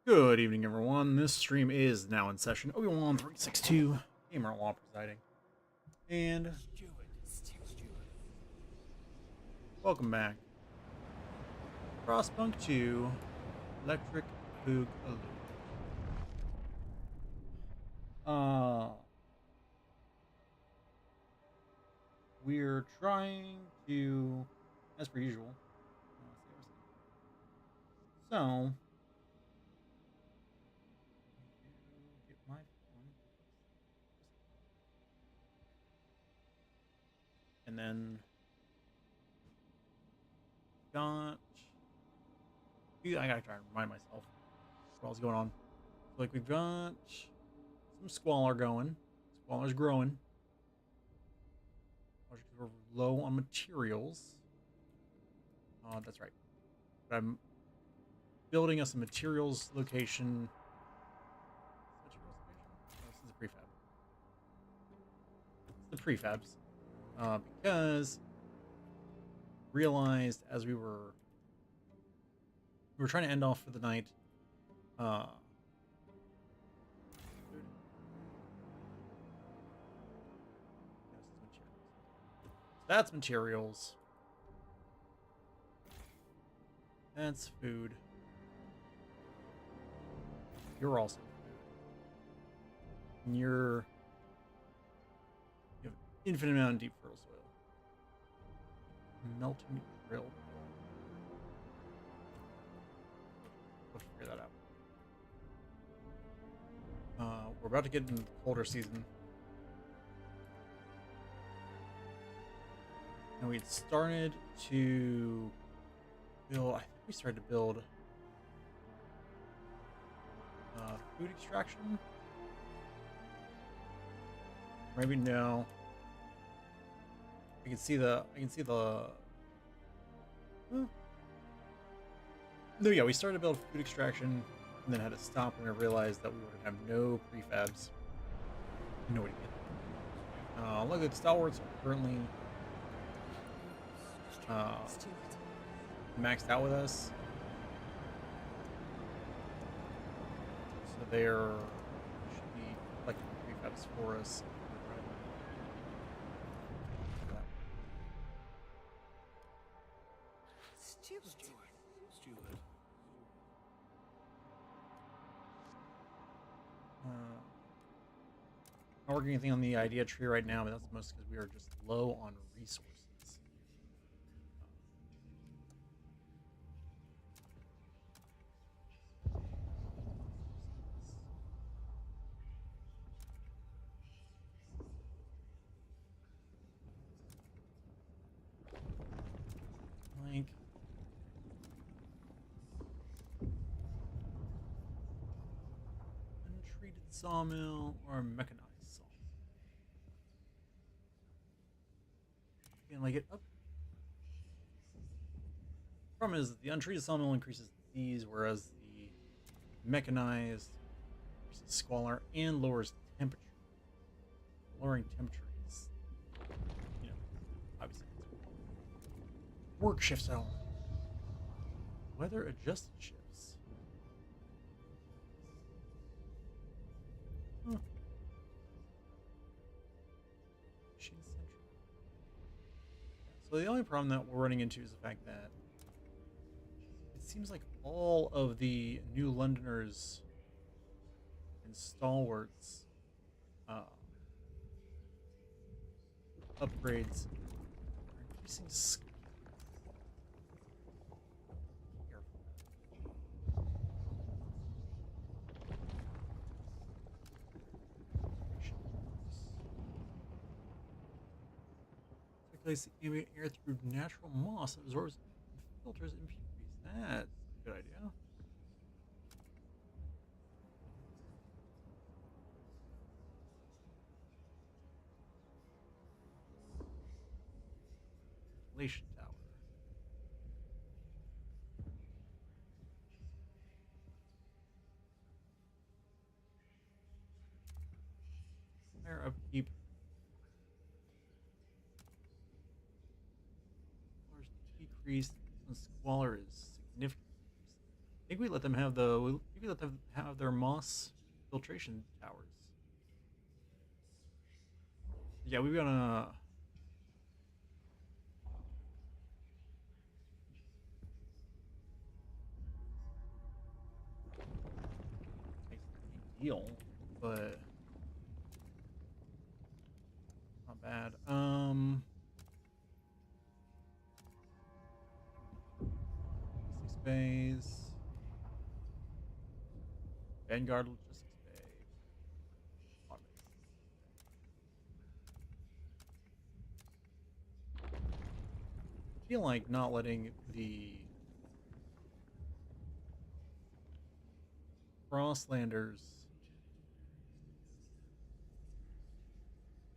Good evening, everyone. This stream is now in session. Obi-Wan 362, Gamer Law presiding. And welcome back. Frostpunk 2, Electric Boogaloo. We're trying to, as per usual. So, get my phone. And then got. I gotta try and remind myself what else is going on. So, like, we've got some squalor going. Squalor's growing. We're low on materials. That's right. But I'm building us a materials location. Oh, this is a prefab. It's the prefabs. Because realized as we were trying to end off for the night. That's materials. That's food. You're also food. And you have an infinite amount of deep fertile soil. Melting drill. We'll figure that out. We're about to get into the colder season. And we started to build, I think we started to build food extraction. Maybe no. I can see the No, yeah, we started to build food extraction and then had to stop when I realized that we would have no prefabs. No way to get them. Look at stalwarts are currently maxed out with us. So they're should be collecting prefabs for us. Steward. Not working anything on the idea tree right now, but that's most because we are just low on resources. Like, untreated sawmill or mechanized sawmill. And like it up. Problem is the untreated sawmill increases disease, whereas the mechanized increases squalor and lowers temperature. Lowering temperature is, obviously work shifts at all. Weather adjusted shifts. Huh. Machine central. So the only problem that we're running into is the fact that it seems like all of the new Londoners and stalwarts upgrades are increasing skill. Circulates the ambient air through natural moss that absorbs and filters impurities. That's a good idea. Ventilation tower. Fire upkeep. Decreased when squalor is significant. think we let them have the. We let them have their moss filtration towers. Yeah, we're gonna. Make a deal, but not bad. Logistics bays. Vanguard logistics bay. Automated. I feel like not letting the Frostlanders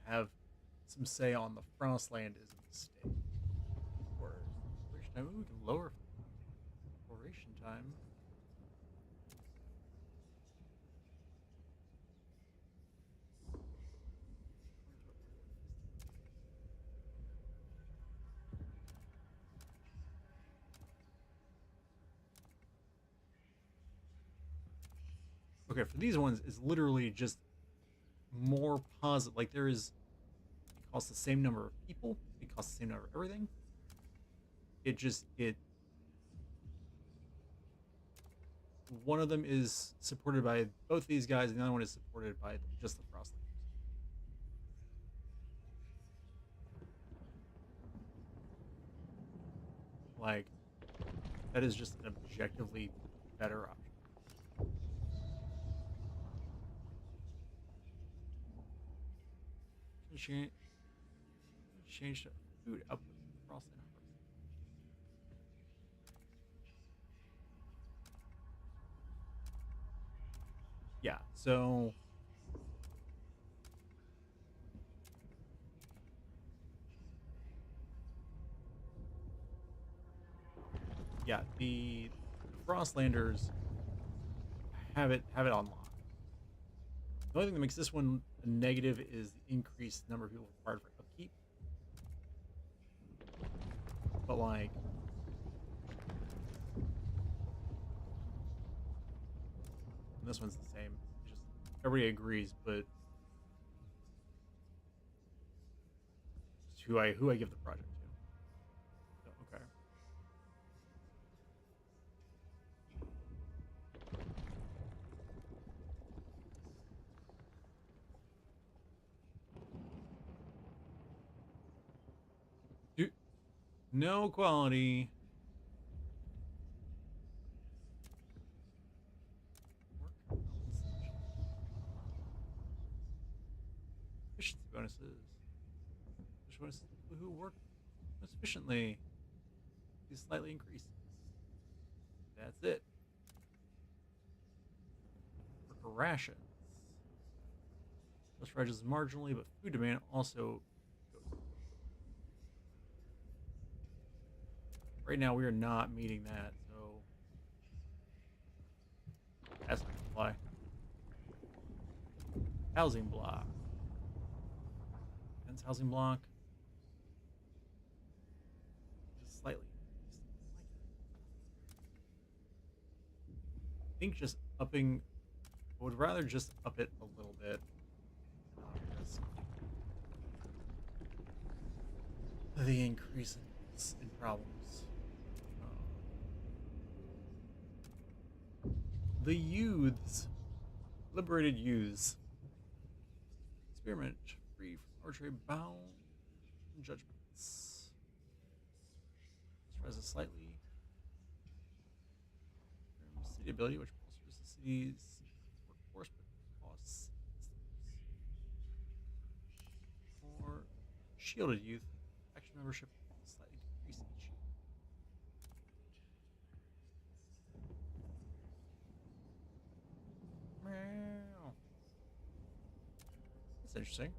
have some say on the Frostland is a mistake. Or exploration time. Ooh, we can lower exploration time. Okay, for these ones, it's literally just more positive. Like there is, it costs the same number of people. It costs the same number of everything. It one of them is supported by both these guys, and the other one is supported by just the Frostlanders. Like that is just an objectively better option. Change to food output Frostland harvest. Yeah, so yeah, the Frostlanders have it on lock. The only thing that makes this one a negative is the increased number of people required for upkeep. But like, this one's the same. It's just everybody agrees, but just who I give the project to. So, okay. No quality. Efficiency bonuses. Which ones people who work most efficiently is slightly increased. That's it. Worker rations. This rises marginally, but food demand also goes. Right now, we are not meeting that, so that's not gonna fly. Housing block. Dense housing block. Just slightly. I think just upping. I would rather just up it a little bit. The increase in problems. The youths. Liberated youths. Experiment free from arbitrary bound judgments. This rises slightly. City ability, which bolsters the city's workforce but costs. Or shielded youth. Faction membership slightly decrease each year. Meow. That's interesting.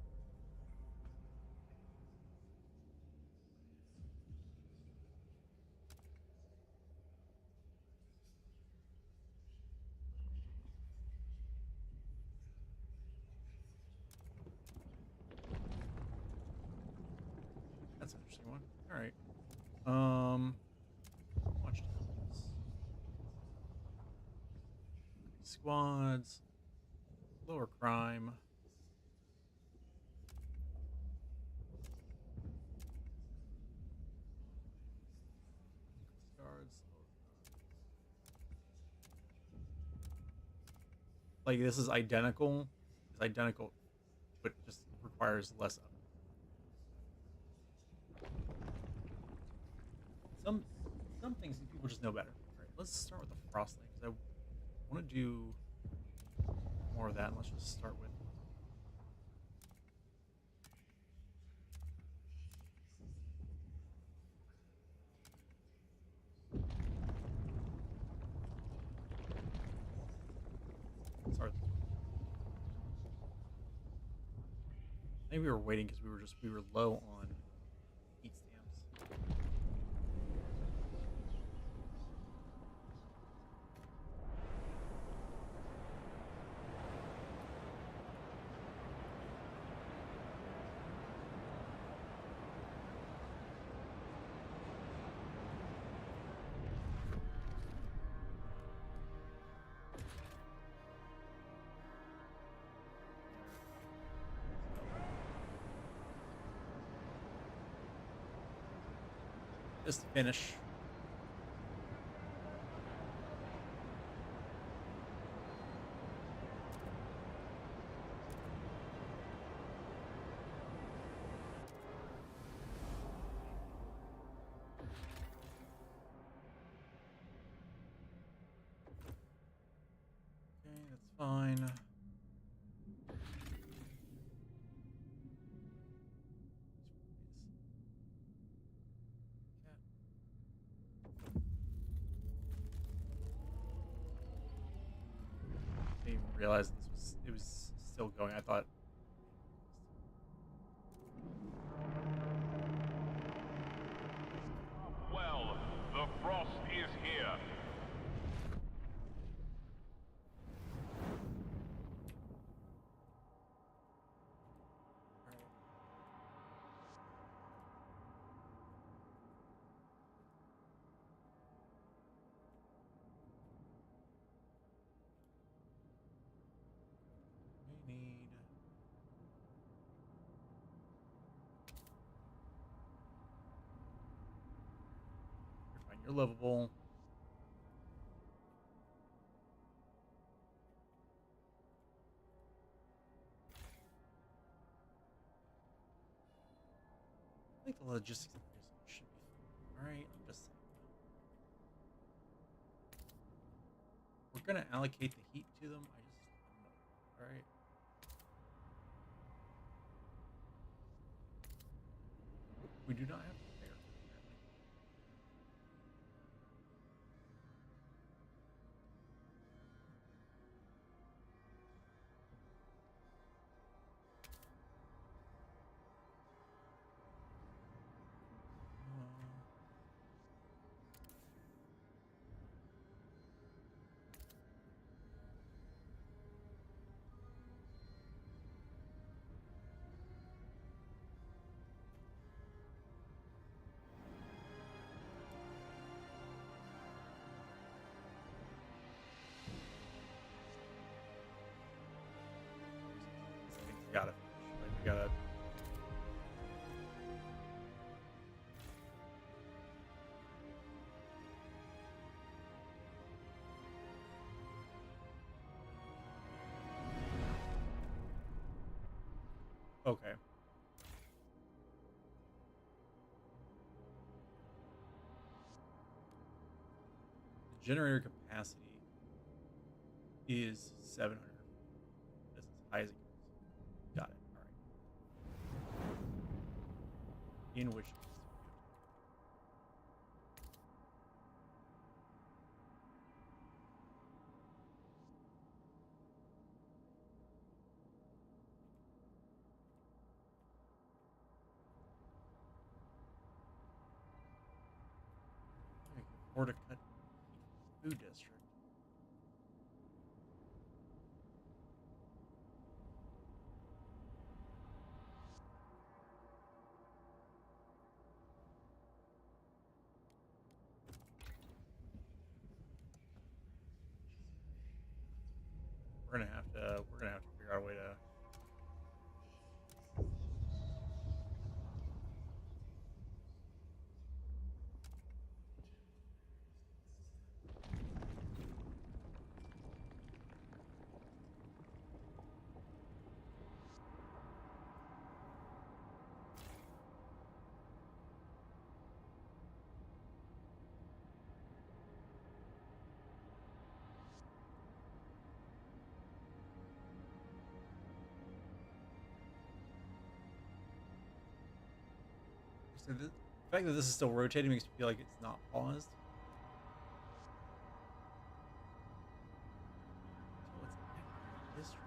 That's an interesting one. All right. Watch towns. squads, lower crime. Guards, lower crime. Like this is identical. It's identical, but just requires less of it. Some some things people just know better. All right, let's start with the Frostling because I want to do more of that. And let's just start with. Start. Maybe we were waiting because we were low on heat stamps. Just finish. Okay, that's fine. I didn't even realize it was still going. I thought. Well, the frost is here. All right. We need. You're fine. You're livable. I think the logistics of this should be fine. All right. I'm just saying. We're gonna allocate the heat to them. I don't know. All right. We do not have a fair, apparently. Things gotta finish. Like we gotta. Okay. The generator capacity is 700. That's as high as it goes. Got it. All right. In which case, we can afford to cut food district. we're gonna have to figure out a way to. So the fact that this is still rotating makes me feel like it's not paused. So what's history?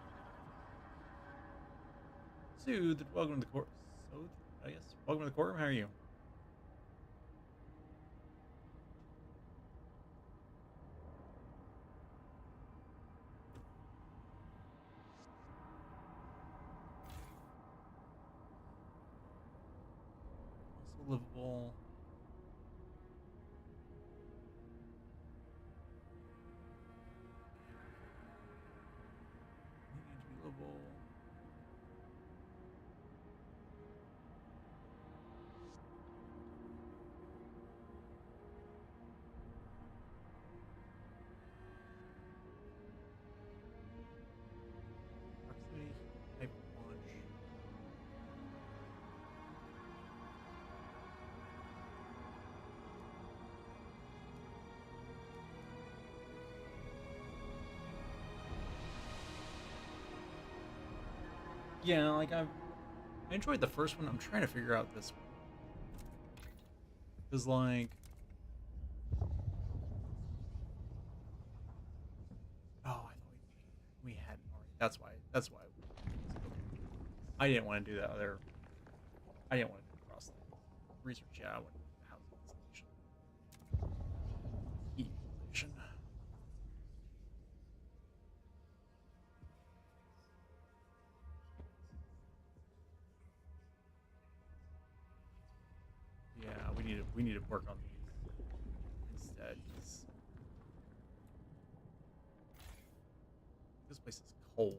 Soothed. Welcome to the court. Soothed, I guess. Welcome to the courtroom. How are you? Also livable. Needing to be livable. Proximity type launch. Yeah, like I enjoyed the first one. I'm trying to figure out this one. Cause like, oh, I thought we hadn't already. That's why. That's why. I didn't want to do that other. I didn't want to do the cross research. Yeah, I went to the housing installation. Evaluation. Yeah, we need to work on these instead. 'Cause this place is cold.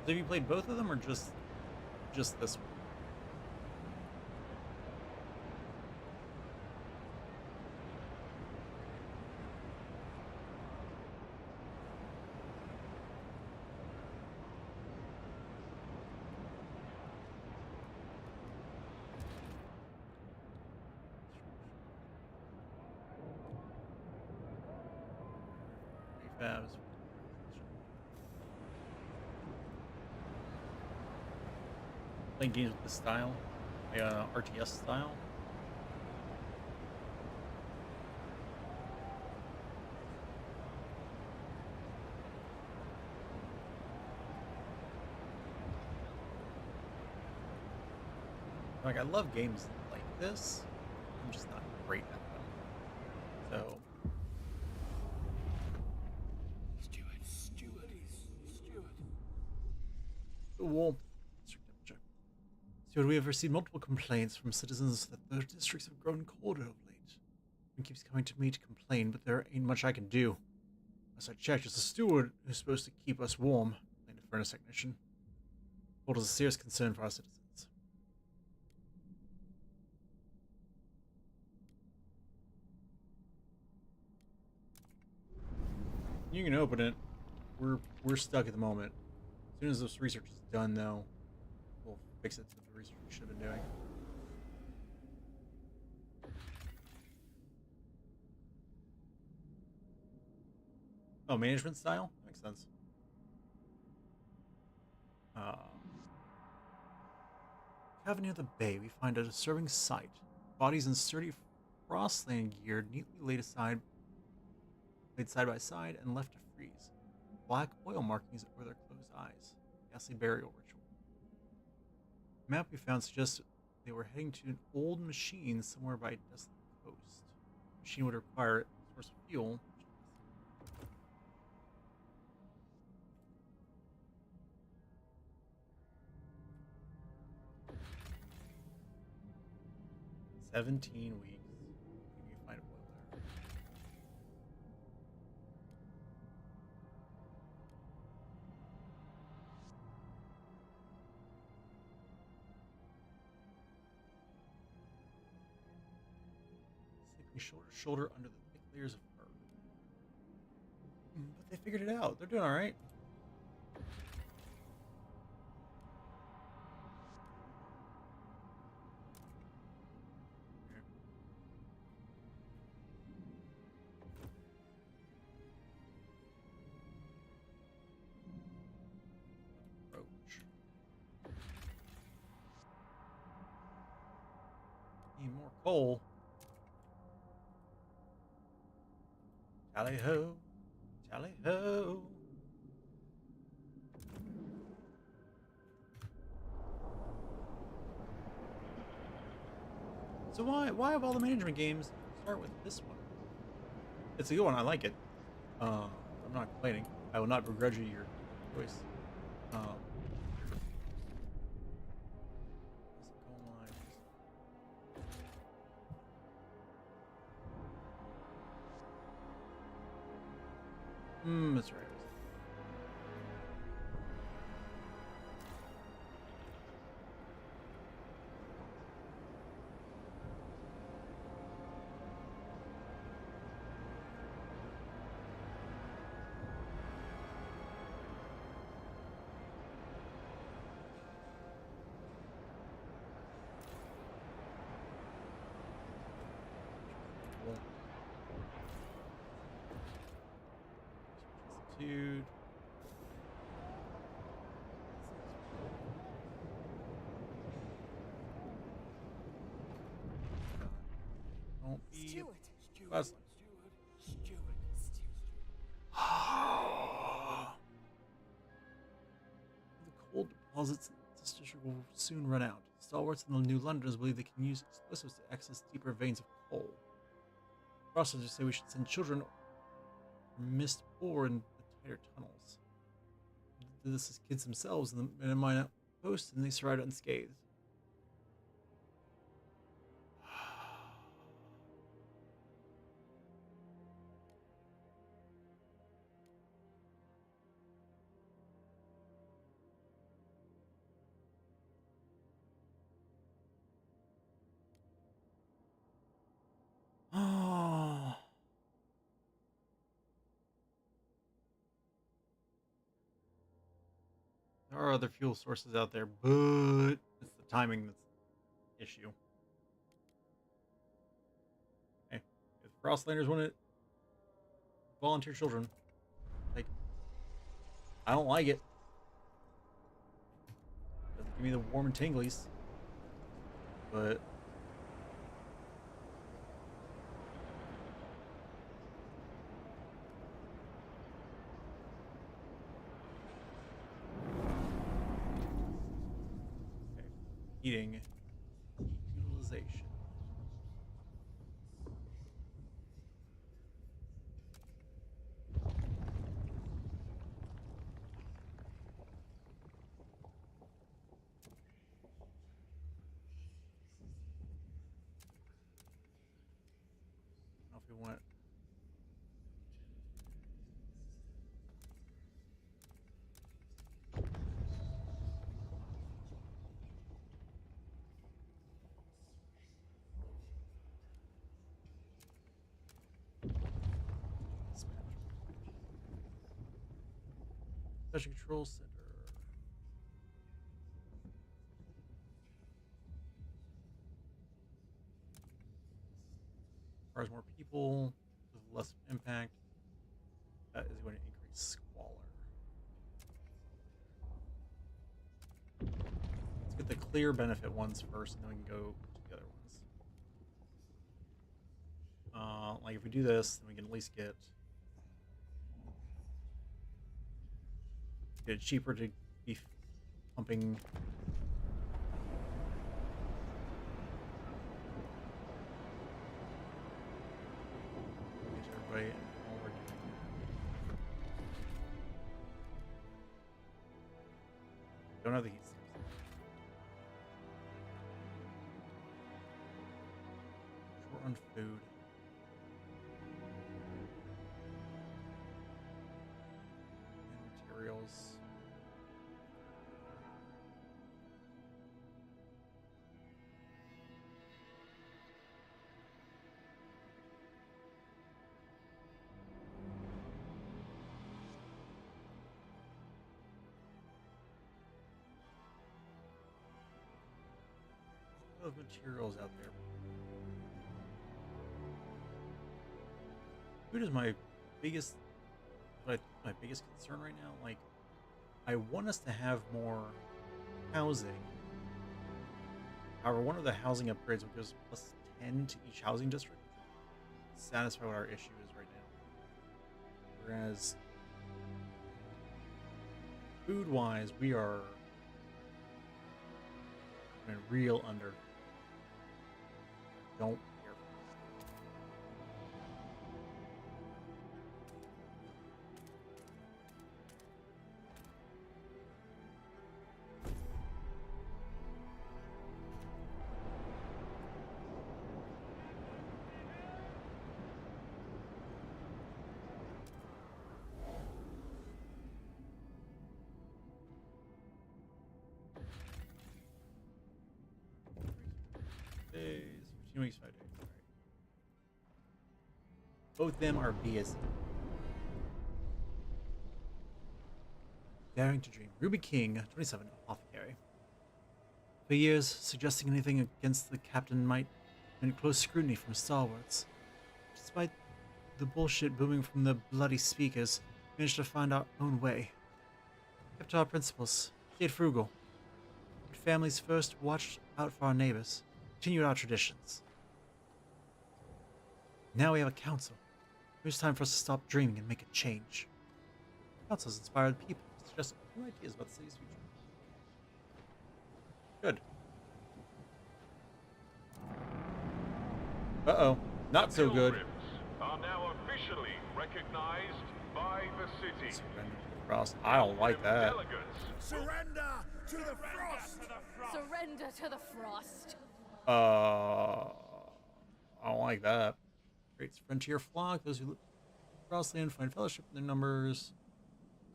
So have you played both of them or just this one? Prefabs. Playing games with this style, like RTS style. Like I love games like this. I'm just not great at them. So well, Stewart, we have received multiple complaints from citizens that their districts have grown colder of late. Everyone keeps coming to me to complain, but there ain't much I can do. As I checked, it's the steward who's supposed to keep us warm, complained the furnace technician. Cold is a serious concern for our citizens. You can open it. We're stuck at the moment. As soon as this research is done, though, we'll fix it to the research we should have been doing. Oh, management style? Makes sense. Cavern near the bay, we find a disturbing sight. Bodies in sturdy frostland gear neatly laid side by side and left to freeze. Black oil markings over their closed eyes. Ghastly burial ritual. The map we found suggests they were heading to an old machine somewhere by a desolate coast. The machine would require a source of fuel. 17 weeks. You can find a boil there. Sleeping shoulder to shoulder under the thick layers of fur. But they figured it out. They're doing all right. Approach. Need more coal. Tally ho. Tally ho. So why of all the management games start with this one? It's a good one. I like it. I'm not complaining. I will not begrudge you your choice. That's right. Dude. Don't be. Stewart. Leslie. The coal deposits in this district will soon run out. Stalwarts and the New Londoners believe they can use explosives to access deeper veins of coal. Processors say we should send children or mist ore in the tighter tunnels. They did this as kids themselves in the mine outpost, and they survived unscathed. Oh. There are other fuel sources out there, but it's the timing that's the issue. Hey, if Frostlanders want to volunteer children, like, I don't like it. Doesn't give me the warm and tinglies, but heating utilization. I don't know if we want. Special Control Center. Requires more people with less impact. That is going to increase squalor. Let's get the clear benefit ones first, and then we can go to the other ones. Like if we do this, then we can at least get it cheaper to be pumping. Get everybody all we're doing. Don't have the heat stamps. on food. And materials. Of materials out there. Food is my biggest, my biggest concern right now. Like, I want us to have more housing. However, one of the housing upgrades will give us plus 10 to each housing district. Satisfy what our issue is right now. Whereas, food-wise, we are in real under. Don't care. Days, 15 weeks, 5 days. All right. Both of them are BS. Daring to Dream. Ruby King, 27, Apothecary. For years, suggesting anything against the captain might mean close scrutiny from stalwarts. Despite the bullshit booming from the bloody speakers, we managed to find our own way. Kept to our principles, stayed frugal. Put families first, watched out for our neighbors, continued our traditions. Now we have a council. It's time for us to stop dreaming and make a change. The council has inspired people to suggest new ideas about the city's future. Good. Uh-oh. Not so good. Pilgrims are now officially recognized by the city. Surrender to the Frost. I don't like that. Delegates. Surrender to the frost! Surrender to the frost. I don't like that. Creates frontier flock. Those who live Frostland find fellowship in their numbers.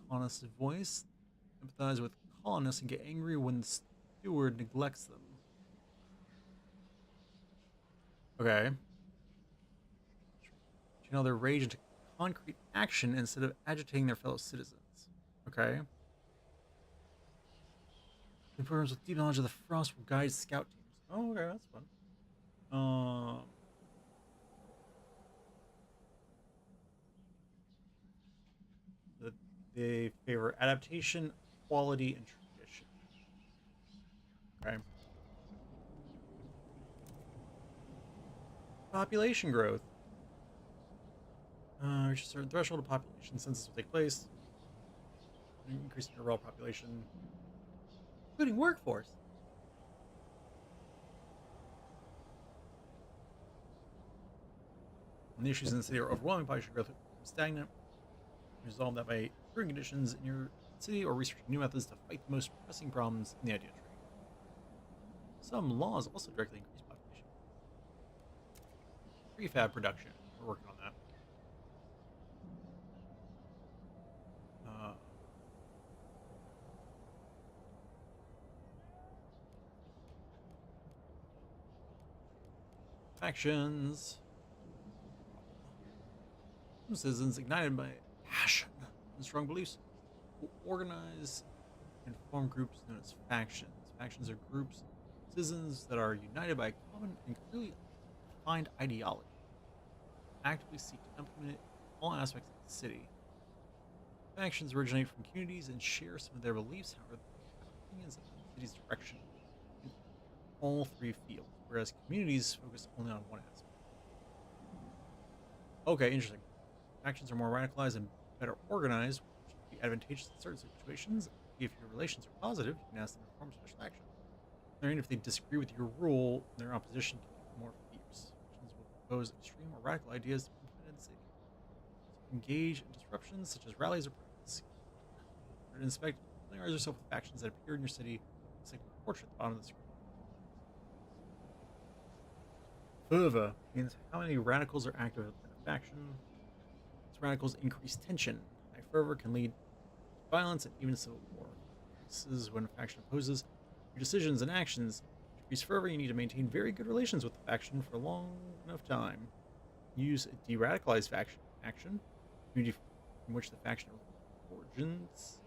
Colonists' voice. Empathize with colonists and get angry when the steward neglects them. Okay. Channel their rage into concrete action instead of agitating their fellow citizens. Okay. The programs with deep knowledge of the frost will guide scout teams. Oh, okay, that's fun. They favor adaptation, quality, and tradition. Okay. Population growth. Reach a certain threshold of population. Census will take place. Increasing overall population, including workforce. When the issues in the city are overwhelming, population growth becomes stagnant. Resolve that by improving conditions in your city or researching new methods to fight the most pressing problems in the idea tree. Some laws also directly increase population. Prefab production. We're working on that. Factions. Some citizens ignited by passion and strong beliefs will organize and form groups known as factions. Factions are groups of citizens that are united by a common and clearly defined ideology. Actively seek to implement it in all aspects of the city. Factions originate from communities and share some of their beliefs, however, they have opinions of the city's direction in all three fields, whereas communities focus only on one aspect. Okay, interesting. Factions are more radicalized and better organized, which can be advantageous in certain situations. If your relations are positive, you can ask them to perform special action. And if they disagree with your rule, their opposition can be more fierce. Factions will propose extreme or radical ideas to be implemented in the city. So engage in disruptions such as rallies or protests. Inspect, familiarize yourself with factions that appear in your city. It's like a portrait at the bottom of the screen. fervor means how many radicals are active within a faction. These radicals increase tension. High fervor can lead to violence and even civil war. This is when a faction opposes your decisions and actions. To increase fervor, you need to maintain very good relations with the faction for a long enough time. Use a de-radicalized faction action, community in which the faction origins.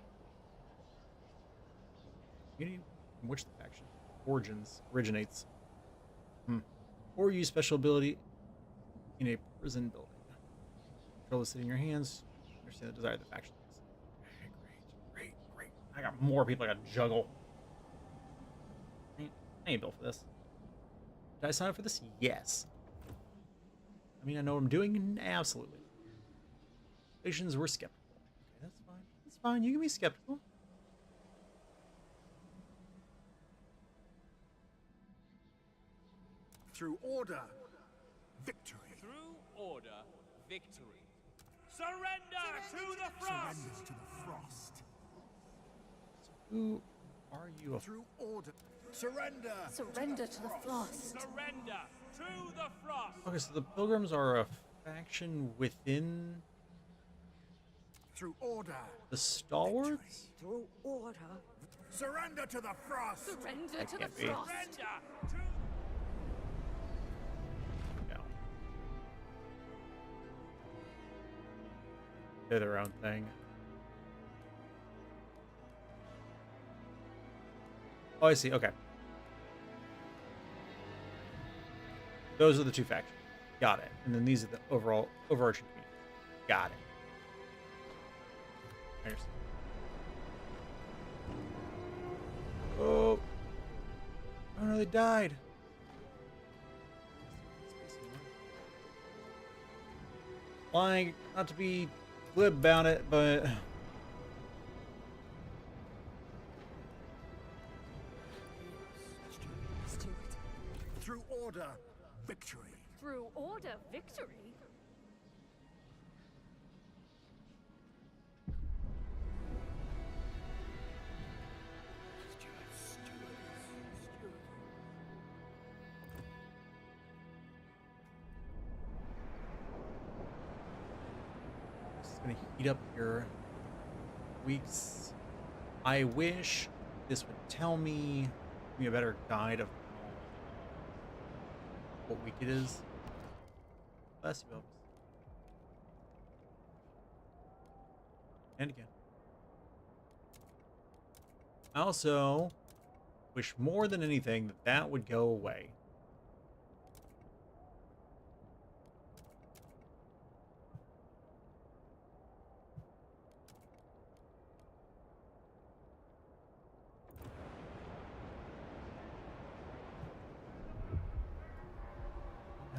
Community in which the faction originates. Or use special ability in a prison building. Control the city in your hands. Understand the desire of the faction. Okay, great. I got more people I gotta juggle. I ain't built for this. Did I sign up for this? Yes. I mean, I know what I'm doing. Absolutely. Nations were skeptical. Okay, that's fine. That's fine. You can be skeptical. Through order, victory. Through order, victory. Surrender to the frost! Surrender to the frost. Who are you? Through order, surrender. Surrender to the frost. Surrender to the frost! Okay, so the Pilgrims are a faction within Through order, the Stalwarts? Through order. surrender to the frost. Surrender to the can't be. frost. Surrender to... No. They're their own thing. Oh, I see. Okay. Those are the two factions. Got it. And then these are the overarching community. Got it. I understand. Oh. Oh no, they died. Like, not to be glib about it, but Let's do it. Through order, victory. Through order, victory. this is gonna heat up here. Weeks. I wish this would tell me, give me a better guide of what week it is. Bless you, Elvis. And again. I also wish more than anything that that would go away.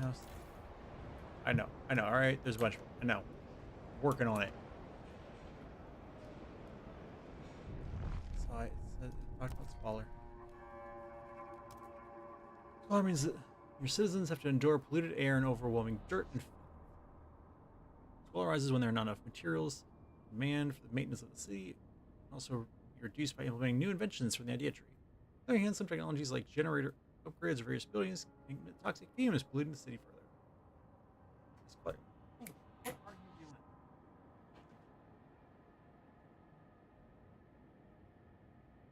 House. I know. All right, there's a bunch of them. I know. Working on it. So it talked about squalor. Squalor means that your citizens have to endure polluted air and overwhelming dirt and squalor arises when there are not enough materials, demand for the maintenance of the city, and also reduced by implementing new inventions from the idea tree. On the other hand, some technologies like generator upgrades of various buildings can emit toxic fumes, polluting the city further. It's quite. What are you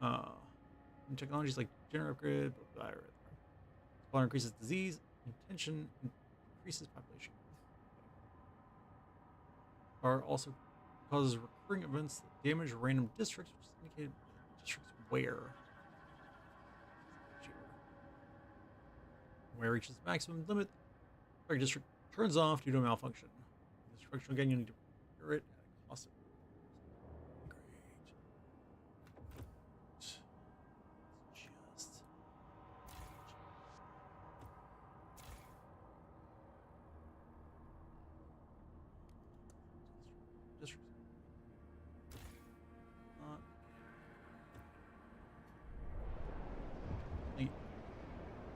doing? And technologies like generator upgrade, squalor increases disease, intention, and increases population. Are also causes recurring events that damage random districts, which is indicated by the districts where reaches the maximum limit, the district turns off due to a malfunction. Destruction again, you need to repair it at a cost of just district.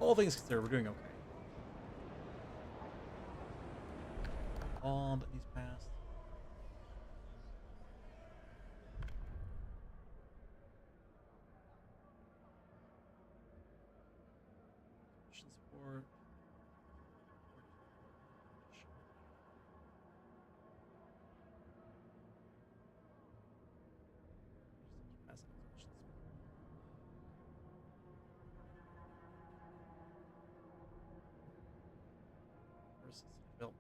All things considered, we're doing okay. All that needs passed. Mission support. services available.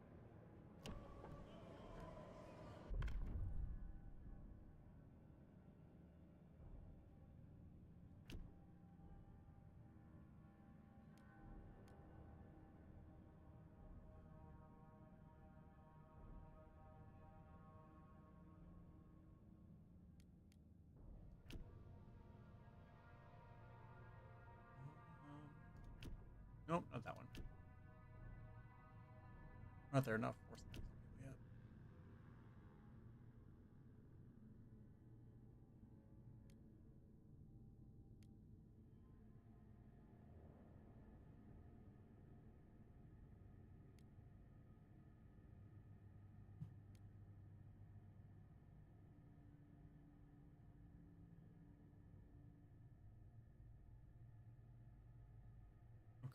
Nope, not that one. Not there enough. Force them yet.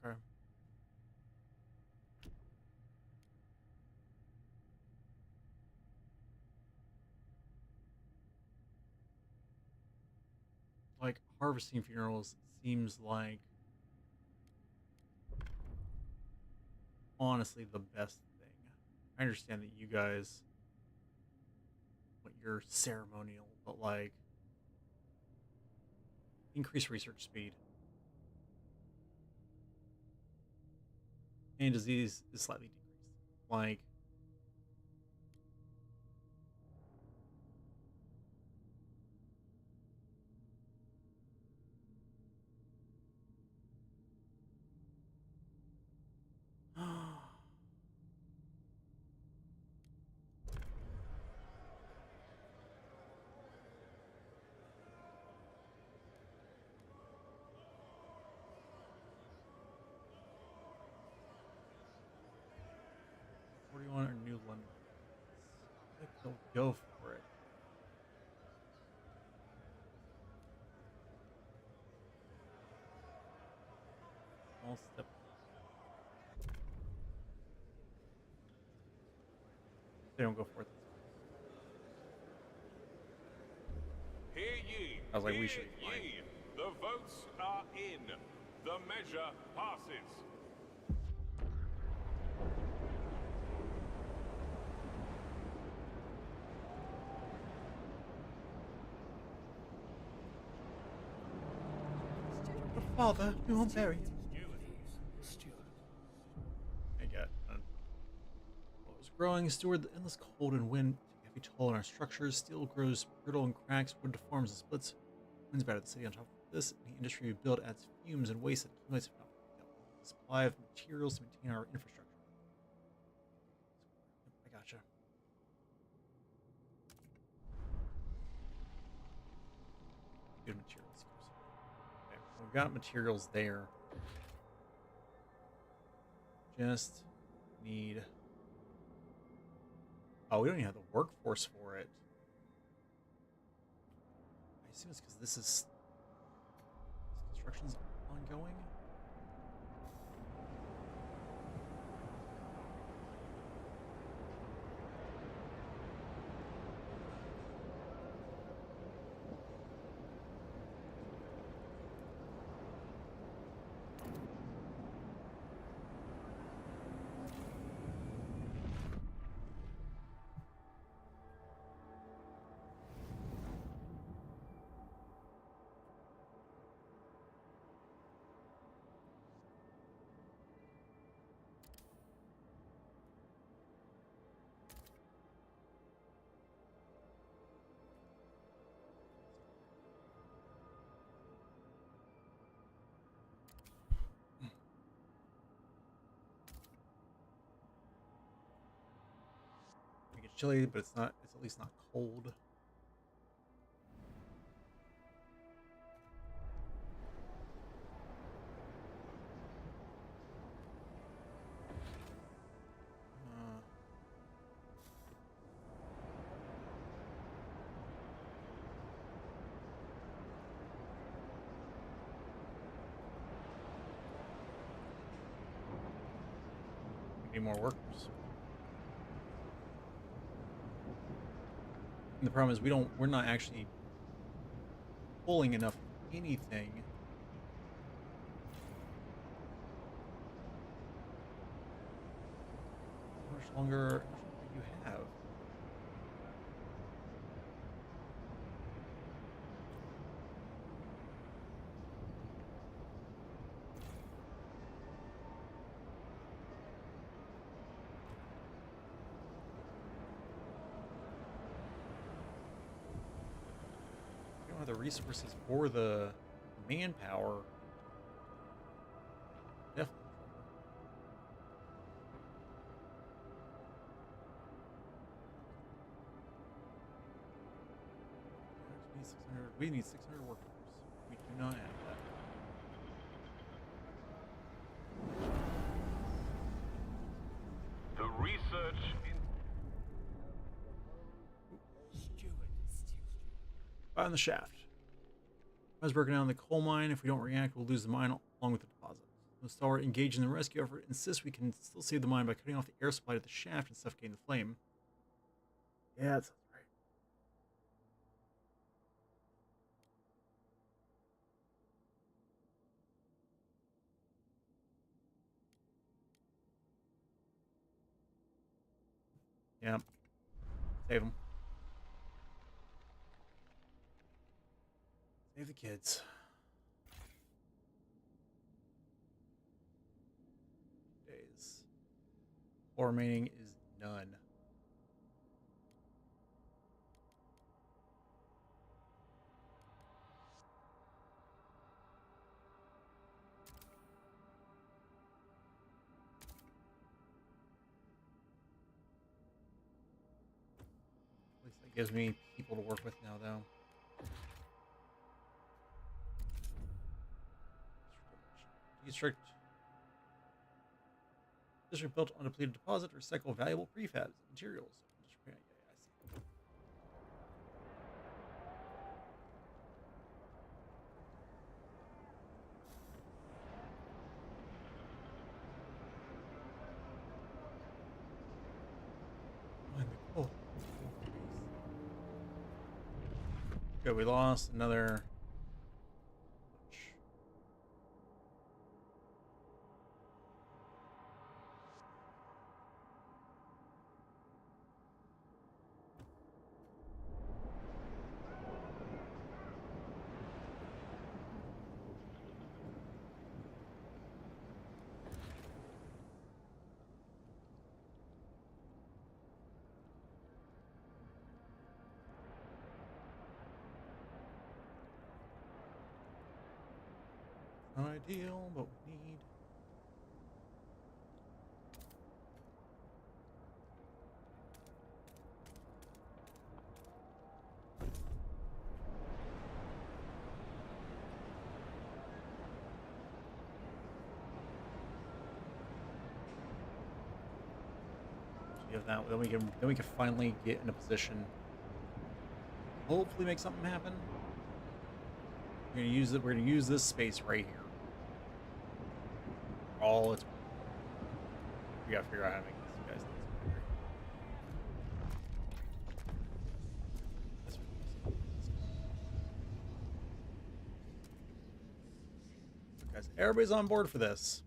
Okay. Like harvesting funerals seems like honestly the best thing. I understand that you guys want your ceremonial, but like increase research speed and disease is slightly decreased. Like what do you want? A new London? I think they'll go for it. Small step. They don't go for it. Hear ye. I was like, we hear should be fine. ye. The votes are in. The measure passes. But father, we won't bury him. Steward. I get none. What was growing steward the endless cold and wind take heavy toll on our structures. Steel grows brittle and cracks, wood deforms and splits. Winds batter the city on top of this. Any industry we build adds fumes and waste that accumulates if not picked up. The supply of materials to maintain our infrastructure. I gotcha. Good materials. Okay, we've got materials there. Just need. Oh, we don't even have the workforce for it. I assume it's because this construction's ongoing. Make it chilly, but it's not. It's at least not cold. We need more workers. And the problem is we're not actually pulling enough of anything. longer you have. You don't have the resources or the manpower. Definitely. We need 600 workers. We do not have that. The research in Find the shaft. I was broken down in the coal mine. If we don't react, we'll lose the mine along with the deposit. The stalwart engaged in the rescue effort insists we can still save the mine by cutting off the air supply to the shaft and suffocating the flame. Yeah, that sounds right. Yeah. Save them. Save the kids. Days. All remaining is none. At least that gives me people to work with now, though. District built on depleted deposit to recycle valuable prefabs and materials. Yeah, I see. Oh. Good, we lost another. Not ideal, but we need. You have that, then we can finally get in a position. Hopefully, make something happen. We're gonna use it. We're gonna use this space right here. All it's. We gotta figure out how to make these guys things. Guys, everybody's on board for this.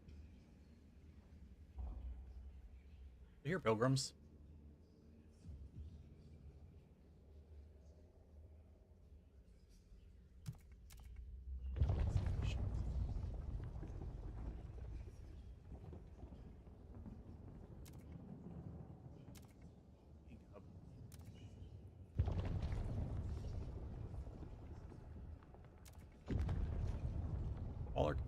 You're here, pilgrims. All are contained.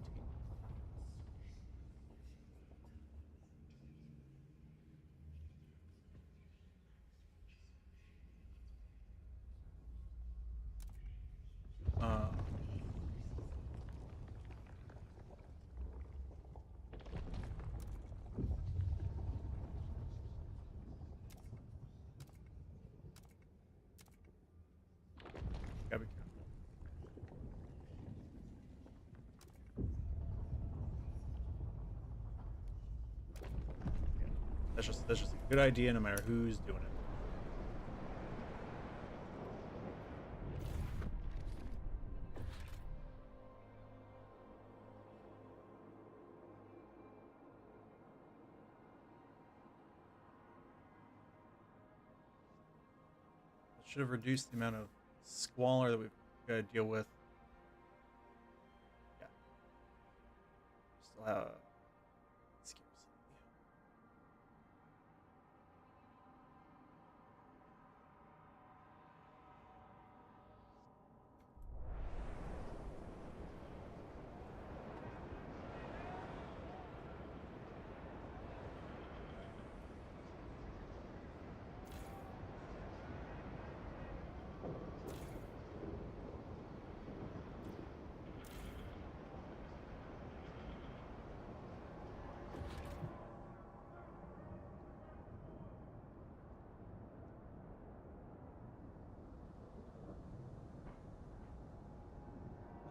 Gotta be careful. Yeah. That's just a good idea, no matter who's doing it. should have reduced the amount of squalor that we've got to deal with. Yeah. Still have scarcity.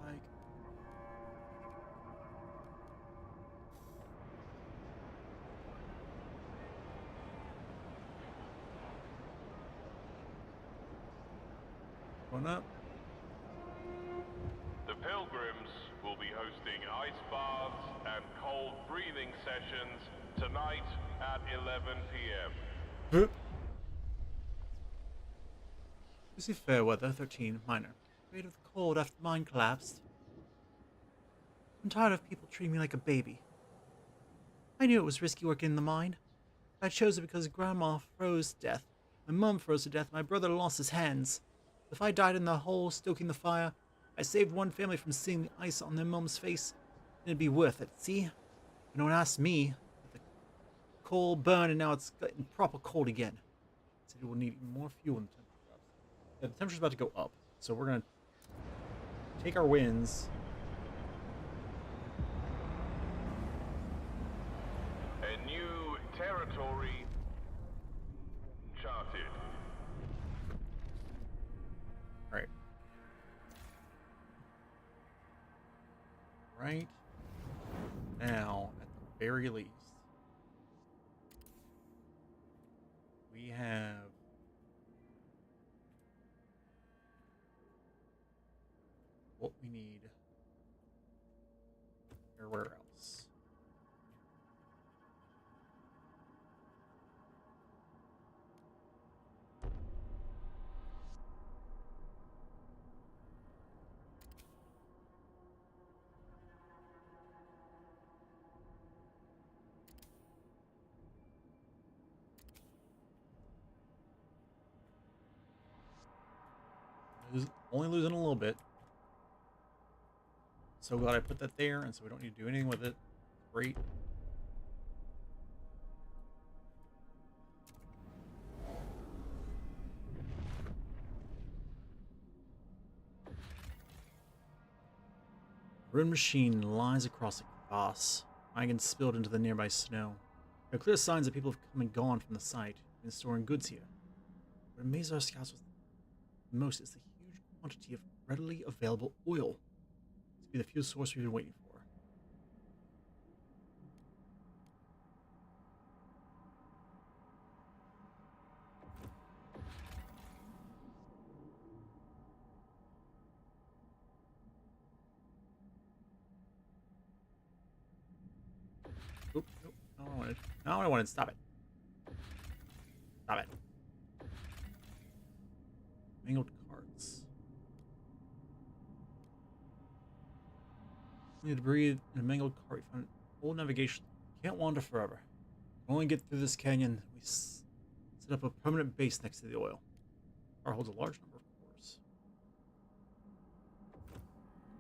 Like, going up. The pilgrims will be hosting ice baths and cold breathing sessions tonight at 11 p.m. Lucy Fairweather, 13, minor. Afraid of the cold after the mine collapsed. I'm tired of people treating me like a baby. I knew it was risky working in the mine. I chose it because Grandma froze to death. My mum froze to death. My brother lost his hands. If I died in the hole stoking the fire, I saved one family from seeing the ice on their mum's face. It'd be worth it, see? But no one asked me. The coal burned and now it's getting proper cold again. Said it will need more fuel when the temperature drops. Yeah, the temperature's about to go up, so we're gonna take our wins. A new territory charted. Right. Right now, at the very least, we have what we need everywhere else. Only losing a little bit. So glad I put that there, and so we don't need to do anything with it. Great. Ruined machine lies across a crevasse. Wagons spilled into the nearby snow. There are clear signs that people have come and gone from the site and storing goods here. What amazed our scouts was the most is the huge quantity of readily available oil. This be the fuel source we've been waiting for. Oop, nope, not what I wanted. Not what I wanted. Stop it. Stop it. Mangled carts. The debris in a mangled cart. We found old navigation. Can't wander forever. Only get through this canyon. We set up a permanent base next to the oil. Car holds a large number of cores.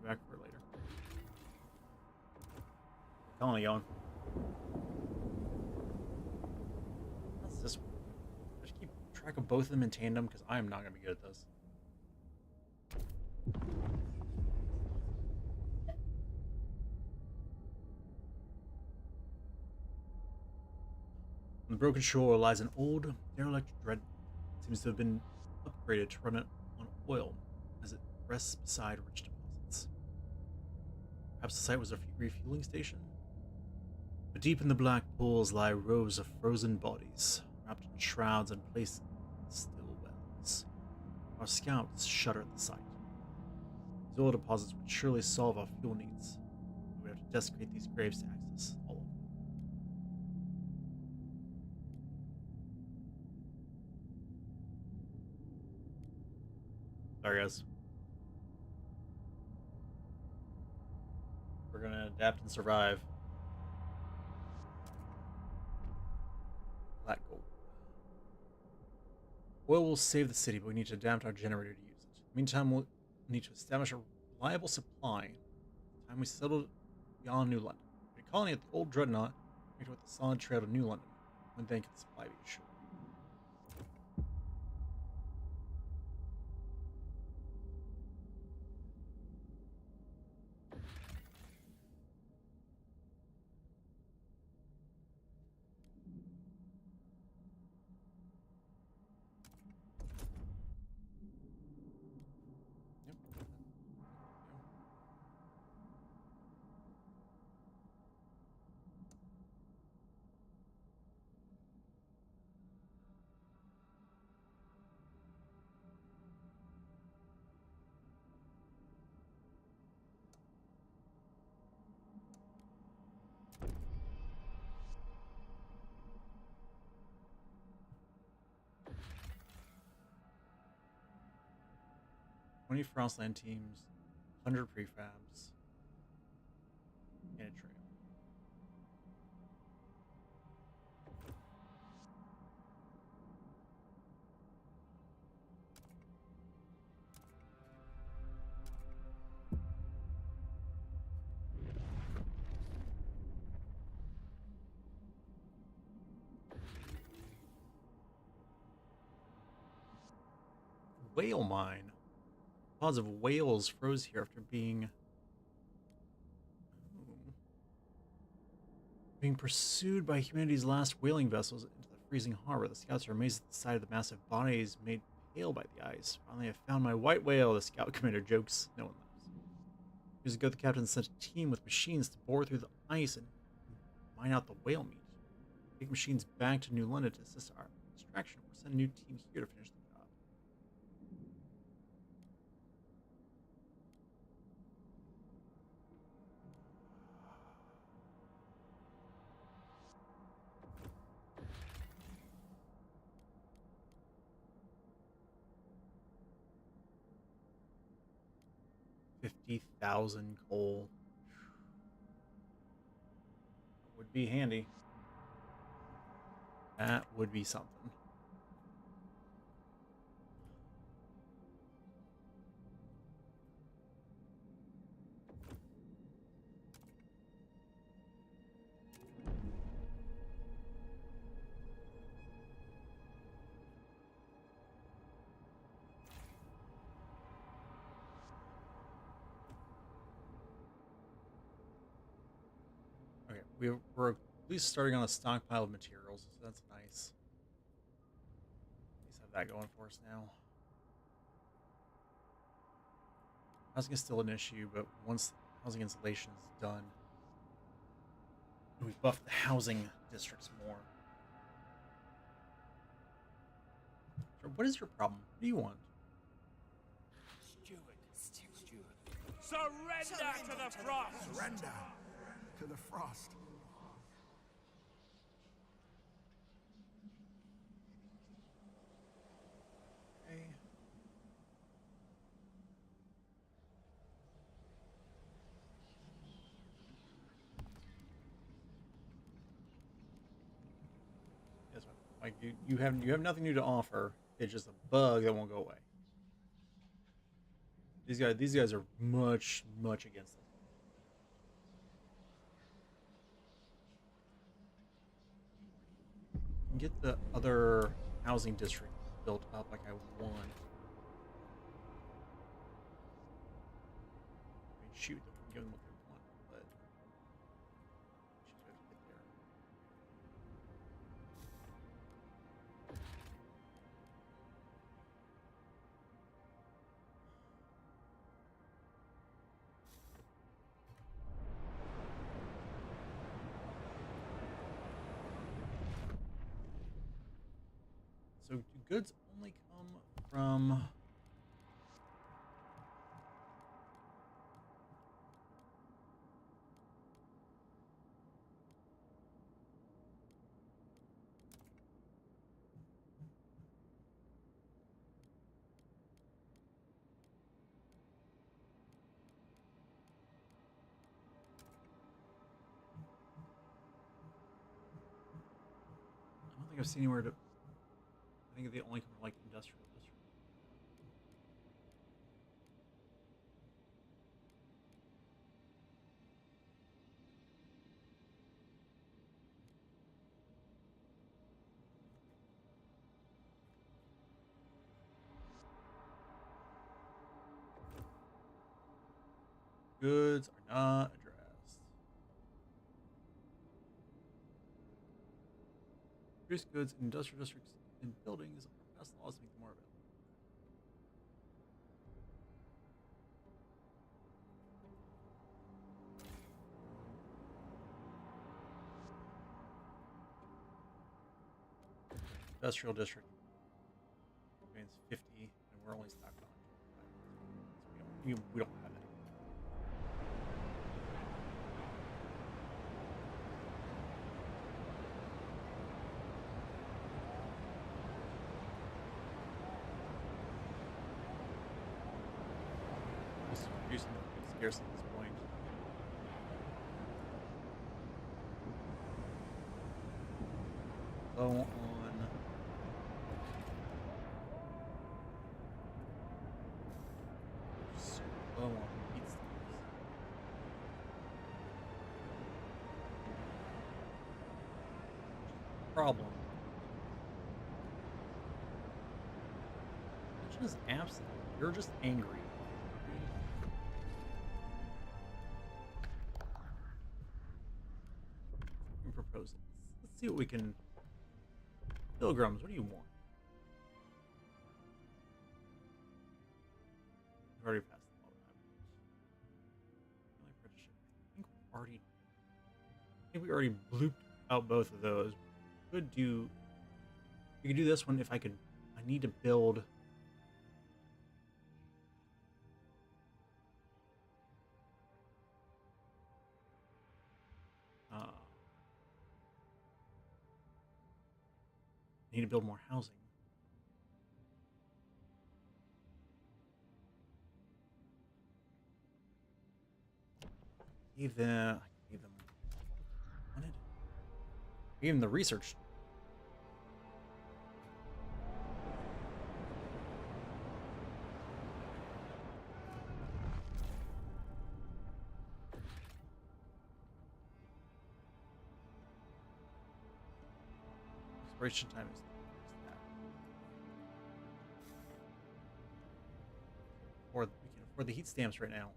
Come back for it later. How's it going? How's this work? I should keep track of both of them in tandem because I am not going to be good at this. On the broken shore lies an old, derelict dreadnought. It seems to have been upgraded to run it on oil as it rests beside rich deposits. Perhaps the site was a refueling station? But deep in the black pools lie rows of frozen bodies, wrapped in shrouds and placed in still wells. Our scouts shudder at the sight. These oil deposits would surely solve our fuel needs. We would have to desecrate these graves to access all of them. Sorry, guys. We're gonna adapt and survive. Let go. Oil will save the city, but we need to adapt our generator to use it. Meantime, we'll need to establish a reliable supply. By the time we settle beyond New London. A colony at the old dreadnought, connected with a solid trail to New London. When then can the supply be assured? Yep. 20 Frostland teams, 100 prefabs, and a trail. Whale mine. Pods of whales froze here after being pursued by humanity's last whaling vessels into the freezing harbor. The scouts are amazed at the sight of the massive bodies made pale by the ice. Finally, I found my white whale, the scout commander jokes. No one laughs. Years ago, the captain sent a team with machines to bore through the ice and mine out the whale meat. Take machines back to New London to assist our extraction, or send a new team here to finish the job. 50,000 coal. That would be handy. That would be something. Okay, we're at least starting on a stockpile of materials, so that's nice. At least have that going for us now. Housing is still an issue, but once housing insulation is done, we buff the housing districts more. So what is your problem? What do you want? Surrender to the Frost! Surrender to the Frost. Okay. Yes, like you have nothing new to offer. It's just a bug that won't go away. These guys are much against it. Get the other housing district built up like I want. I mean, shoot, we can give them what they want, but should be able to get there. So do goods only come from... think I've seen anywhere to. I think they only come from like industrial district. Goods are not addressed. Produce goods in industrial districts and buildings or pass laws to make them more available. Industrial district means 50, and we're only stocked on 25. So we don't have that. Just producing the scarce at this point. Low on. Low on heat stamps. Problem. It's just absent. You're just angry. Proposals. Let's see what we can. Pilgrims, what do you want? We've already passed the law. I think we already blooped out both of those. Could do. We could do this one if I could. I need to build. Need to build more housing. I gave them wanted. I gave them the research. Expiration time is that. Or we can afford the heat stamps right now.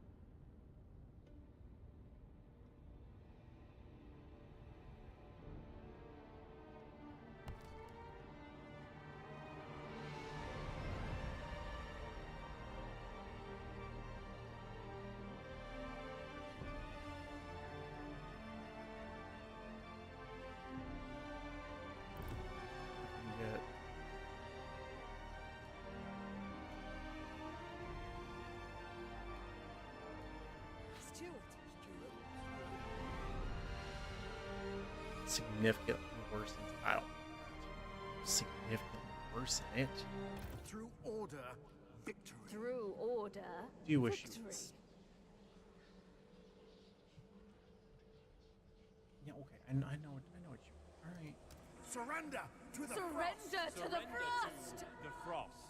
Significantly worse than I don't. Significantly worse than it. Through order, victory. Through order, Do you wish you victory. would? Yeah, okay. I know what you. All right. Surrender to the Surrender to the frost! The frost.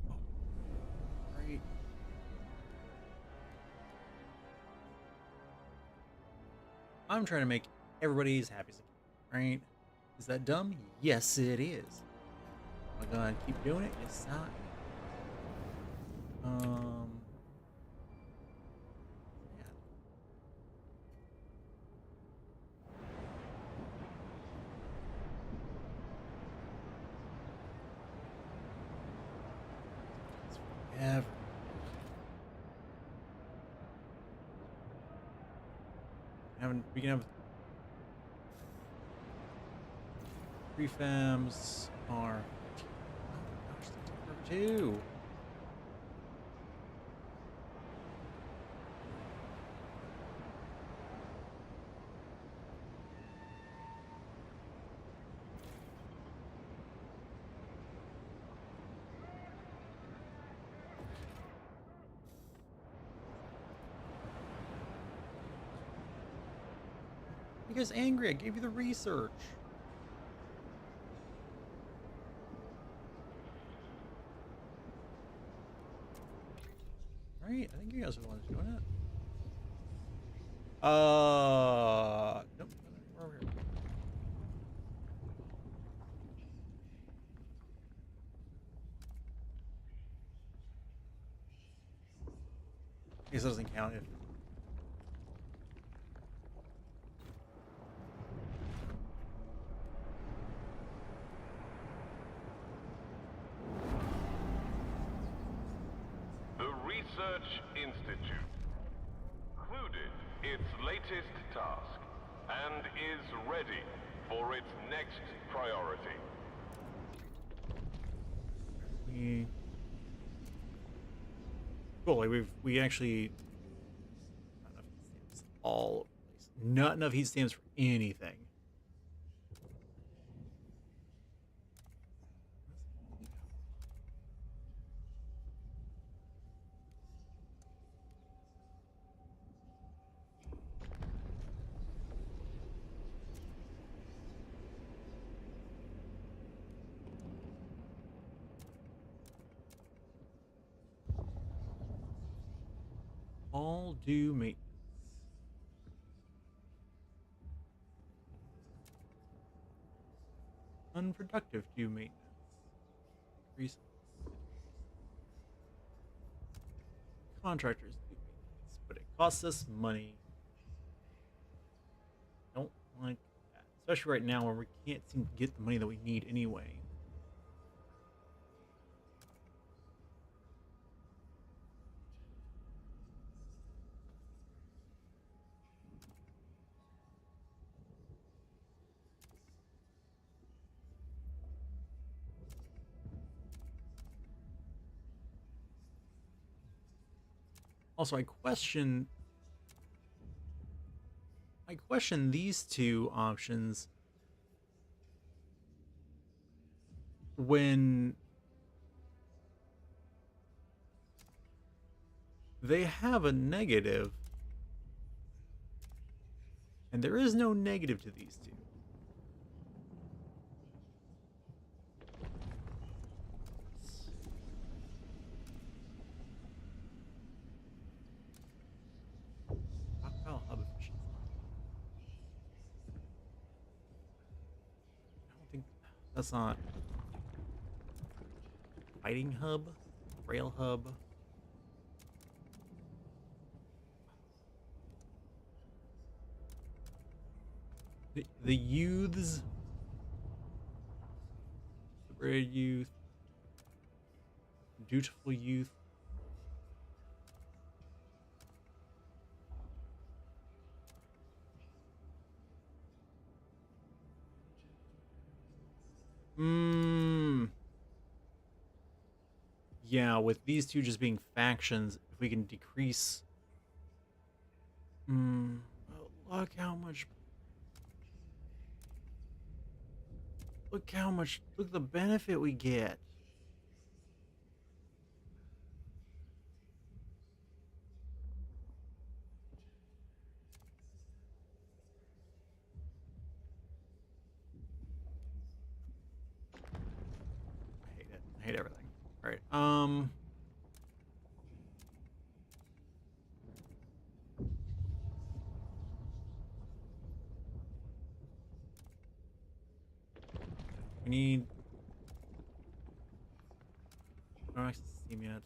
All right. I'm trying to make everybody as happy as I can, right? Is that dumb? Yes, it is. Am I gonna keep doing it? Yes, I am. Yeah. It's forever. We can have prefams are. Oh gosh, they take forever too. You guys angry? I gave you the research. Right? I think you guys are the ones doing it. Nope. We're over here. I guess it doesn't count if. The Research Institute concluded its latest task and is ready for its next priority. Cool. Like we actually not enough heat stamps all over the place. Not enough heat stamps for anything. All due maintenance. Unproductive due maintenance. Recent. Contractors do maintenance, but it costs us money. Don't like that. Especially right now where we can't seem to get the money that we need anyway. Also, I question these two options when they have a negative, and there is no negative to these two. Stockpile hub efficiency. I don't think that's not fighting hub, rail hub. The youths, the brave youth, dutiful youth. Yeah, with these two just being factions, if we can decrease. Oh, look how much. Look how much. Look the benefit we get. I hate it. I hate everything. All right. We need. No access to Steam yet.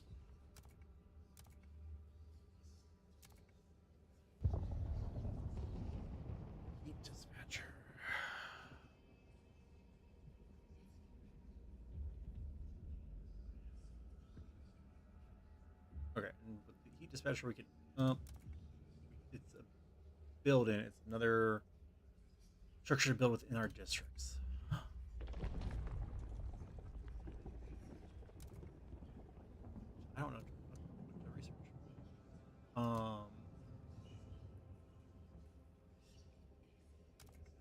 Heat dispatcher. Okay, and with the heat dispatcher, we can. It's a build-in. It's another structure to build within our districts. I don't know what to research.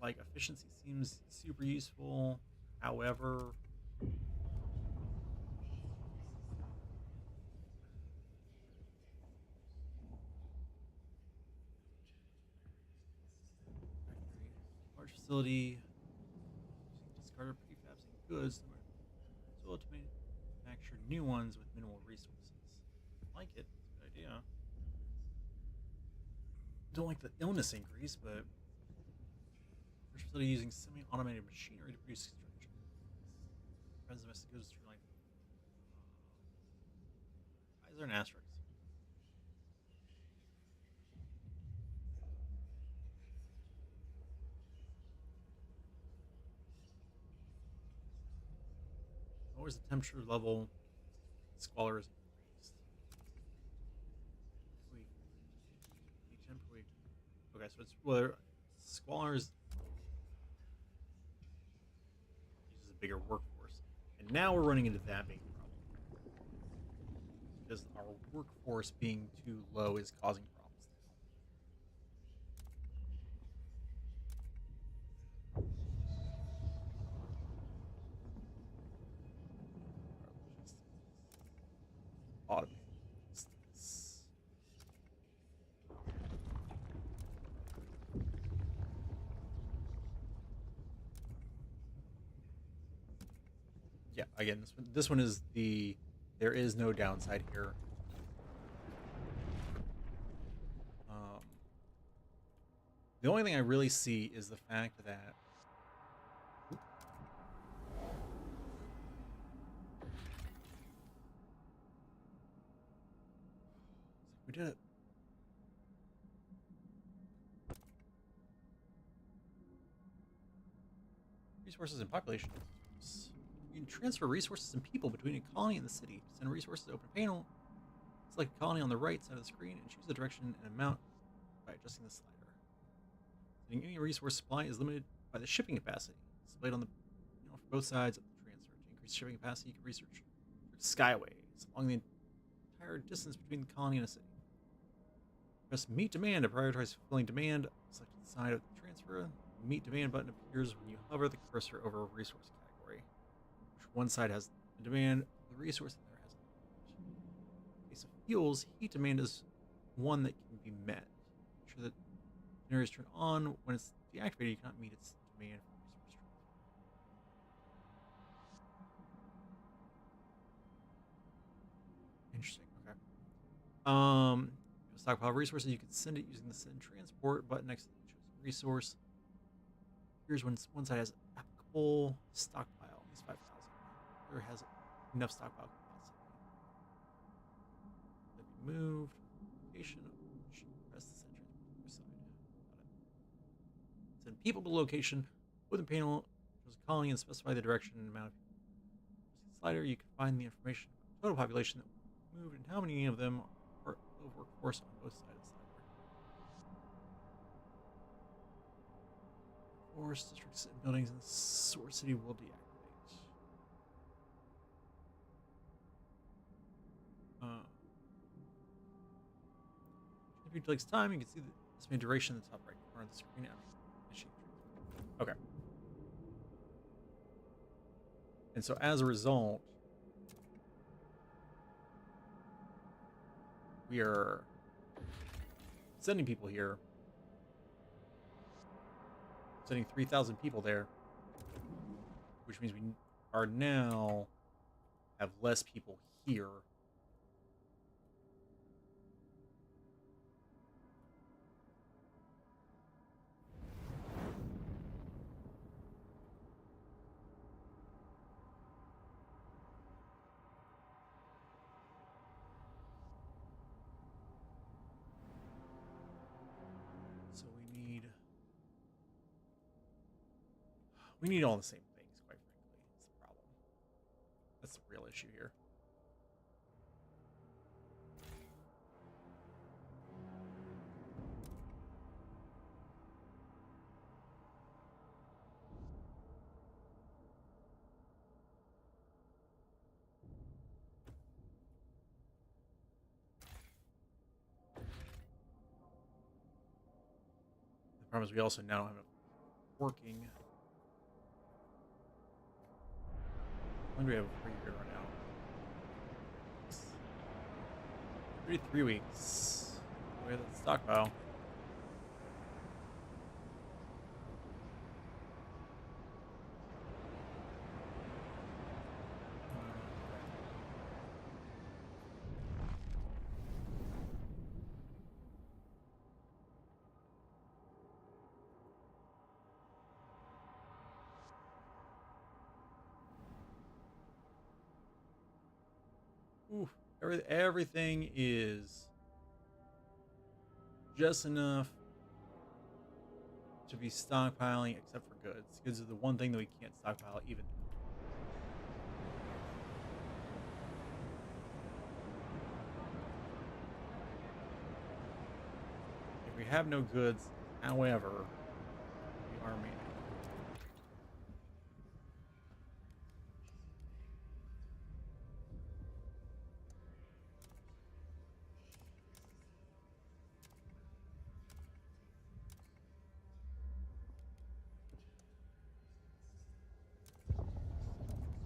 Like efficiency seems super useful. However, factory, large facility, discarded prefabs and goods, as well to manufacture new ones with minimal resources. I like it. It's a good Yeah. Don't like the illness increase, but we're still using semi-automated machinery to produce construction. President goes through like. Why is there an asterisk? What was the temperature level? Squalor is increased. Week. D10 per week. Okay, so it's well, Squalor uses a bigger workforce, and now we're running into that being a problem because our workforce being too low is causing problems now. Automate this. Yeah, again, this one is the there is no downside here. The only thing I really see is the fact that we did it. Resources and population. You can transfer resources and people between a colony and the city. Send resources to open panel. Select a colony on the right side of the screen and choose the direction and amount by adjusting the slider. Sending any resource supply is limited by the shipping capacity displayed on the for both sides of the transfer. To increase shipping capacity, you can research skyways along the entire distance between the colony and a city. Press Meet Demand to prioritize fulfilling demand. Select the side of the transfer. The Meet Demand button appears when you hover the cursor over a resource category. Which one side has the demand of the resource and the other has it. In case of fuels, heat demand is one that can be met. Make sure that generators turn on. When it's deactivated, you cannot meet its demand for resource transfer. Interesting. Okay. Stockpile resources. You can send it using the send transport button next to the chosen resource. Here's when one side has applicable stockpile. These 5,000. The other has enough stockpile capacity. Then be moved. Location. Press the send transport side. Got it. Send people to location. With the panel, choose a colony and specify the direction and amount of people. Slider. You can find the information about the total population that moved and how many of them are of workforce on both sides of the slider. Forest districts and buildings in the source city will deactivate. If it takes time, you can see the estimated duration in the top right corner of the screen. Okay. And so as a result, we are sending people here. Sending 3,000 people there. Which means we are now have less people here. So we need all the same things, quite frankly. That's the problem. That's the real issue here. The problem is we also now don't have it working. When do we have a free year right now? 33 weeks. We have the stockpile. Oof. Everything is just enough to be stockpiling, except for goods. Goods is the one thing that we can't stockpile even. If we have no goods, however, we are manning.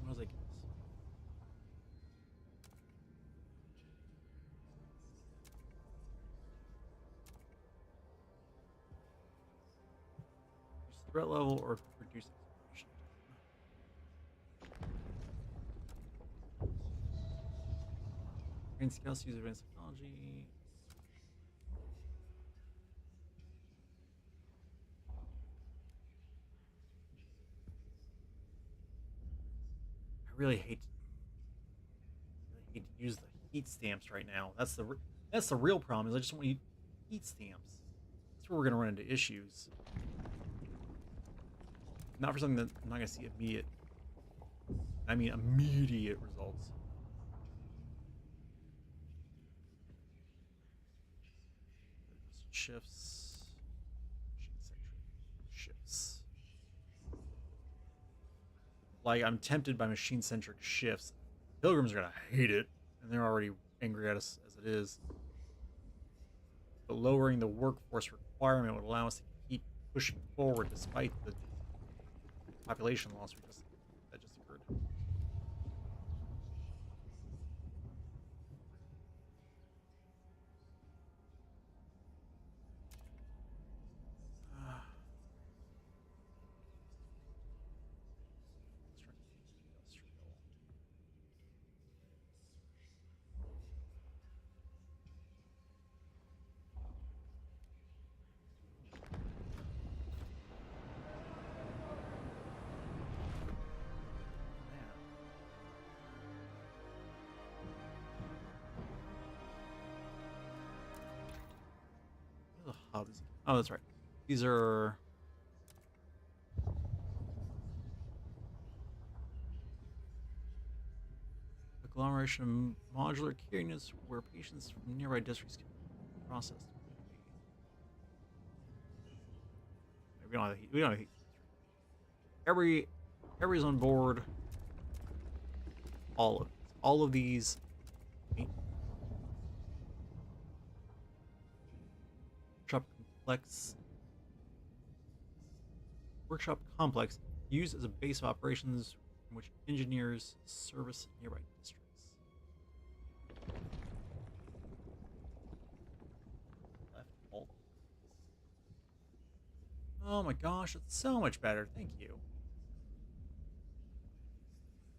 What was I guess? Reduce threat level or reduce exploration time. Train scouts use advanced technology. I really hate to use the heat stamps right now. That's the real problem. Is I just want to use heat stamps. That's where we're gonna run into issues. Not for something that I'm not gonna see immediate. I mean immediate results. Shifts. Machine centric shifts. Like I'm tempted by machine centric shifts. Pilgrims are gonna hate it, and they're already angry at us as it is. But lowering the workforce requirement would allow us to keep pushing forward despite the population loss that just occurred. Industrial. What are the hubs? Oh, that's right. These are agglomeration of modular care units where patients from nearby districts can be processed. We don't have heat. We don't have heat. Everybody's on board. All of these. Workshop complex. Workshop complex used as a base of operations in which engineers service nearby districts. Left alt. Oh my gosh, it's so much better. Thank you.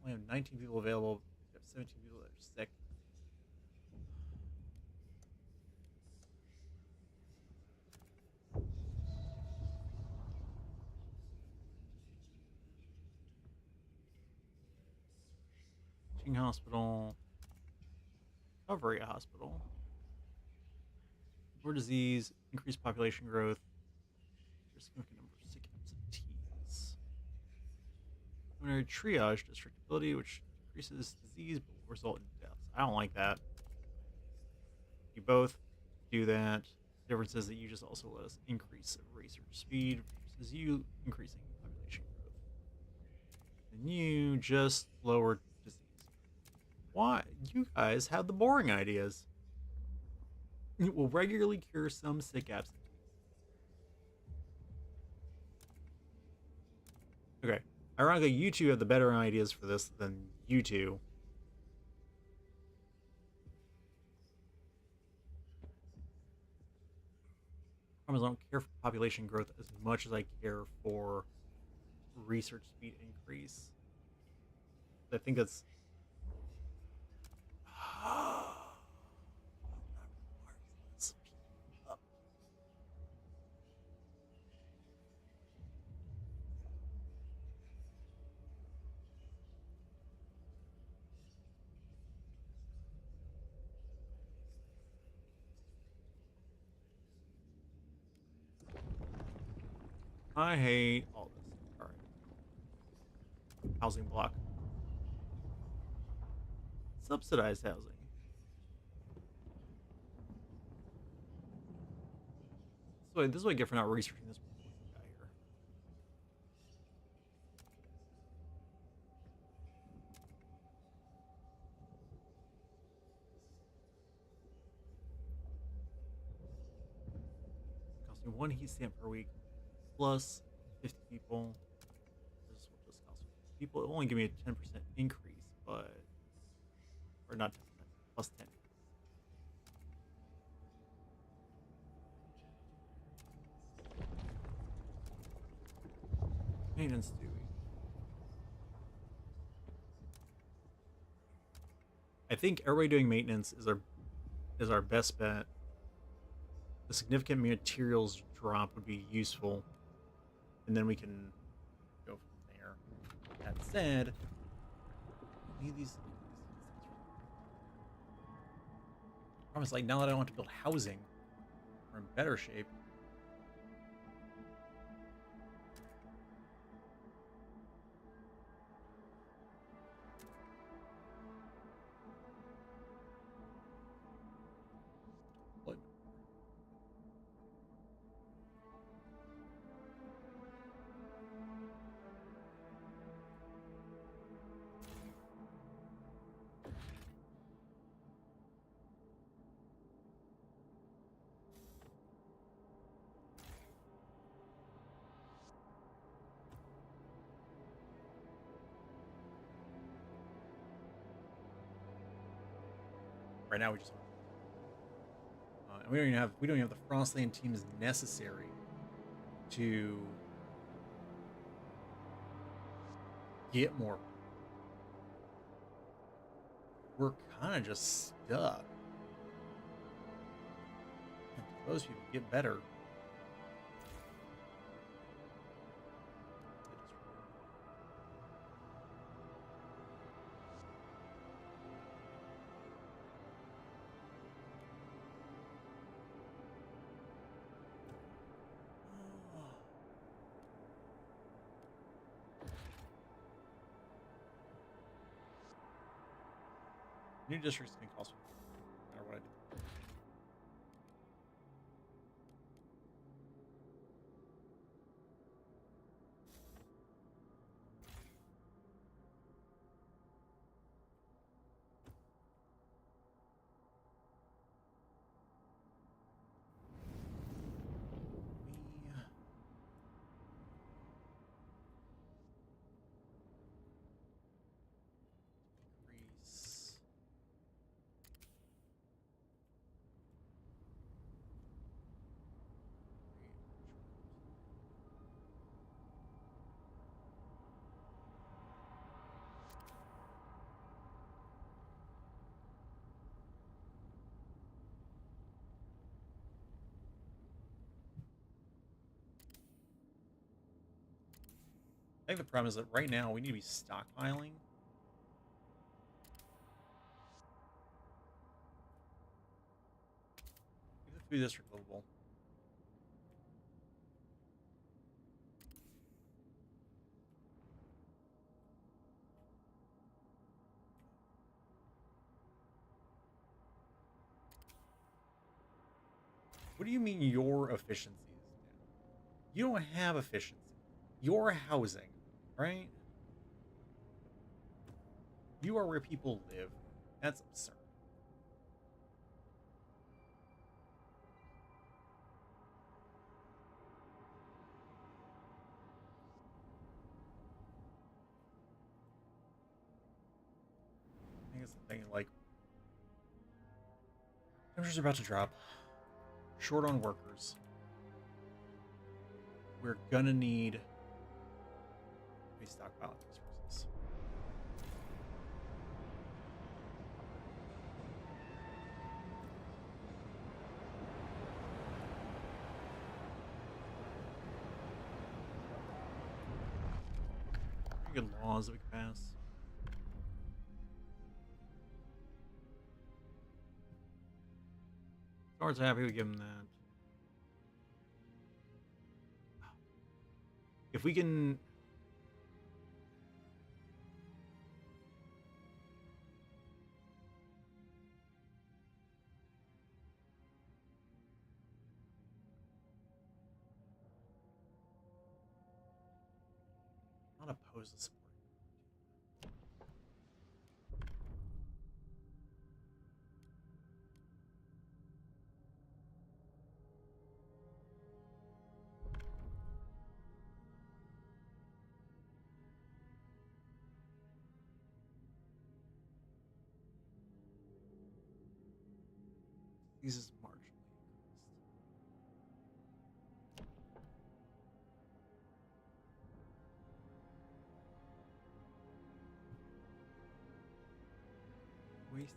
We have 19 people available. We have 17 people that are sick. Teaching hospital. Recovery hospital. More disease. Increased population growth. There's a significant number of sick absentees. Pulmonary triage district ability, which decreases disease but will result in deaths. I don't like that. You both do that. The difference is that you just also let us increase research speed versus you increasing population growth. And you just lower disease. Why? You guys have the boring ideas. It will regularly cure some sick absentees. Okay. Ironically, you two have the better ideas for this than you two. I don't care for population growth as much as I care for research speed increase. I think that's. I hate all this. All right. Housing block. Subsidized housing. This is what I get for not researching this guy here. Costs me 1 heat stamp per week, plus 50 people. This is what this costs me. People, it only give me a 10% increase, but or not 10%, plus 10. Maintenance Dewey. I think everybody doing maintenance is our best bet. The significant materials drop would be useful, and then we can go from there. That said, I need these. I promise, like now that I don't have to build housing, we're in better shape. What? Right now we just and we don't even have the Frostland teams necessary to get more. We're kind of just stuck. Those people get better. New districts can cost me no matter what I do. Increase. I think the problem is that right now we need to be stockpiling. Keep the food district livable. What do you mean your efficiency is down? You don't have efficiency. You're housing, right? You are where people live. That's absurd. I think it's the thing, like, temperatures are about to drop. Short on workers. We're gonna need a stockpile of resources. Pretty good laws that we can pass. Guards happy we give them that. if we can. Not oppose the support. These is marginally increased. Wasted.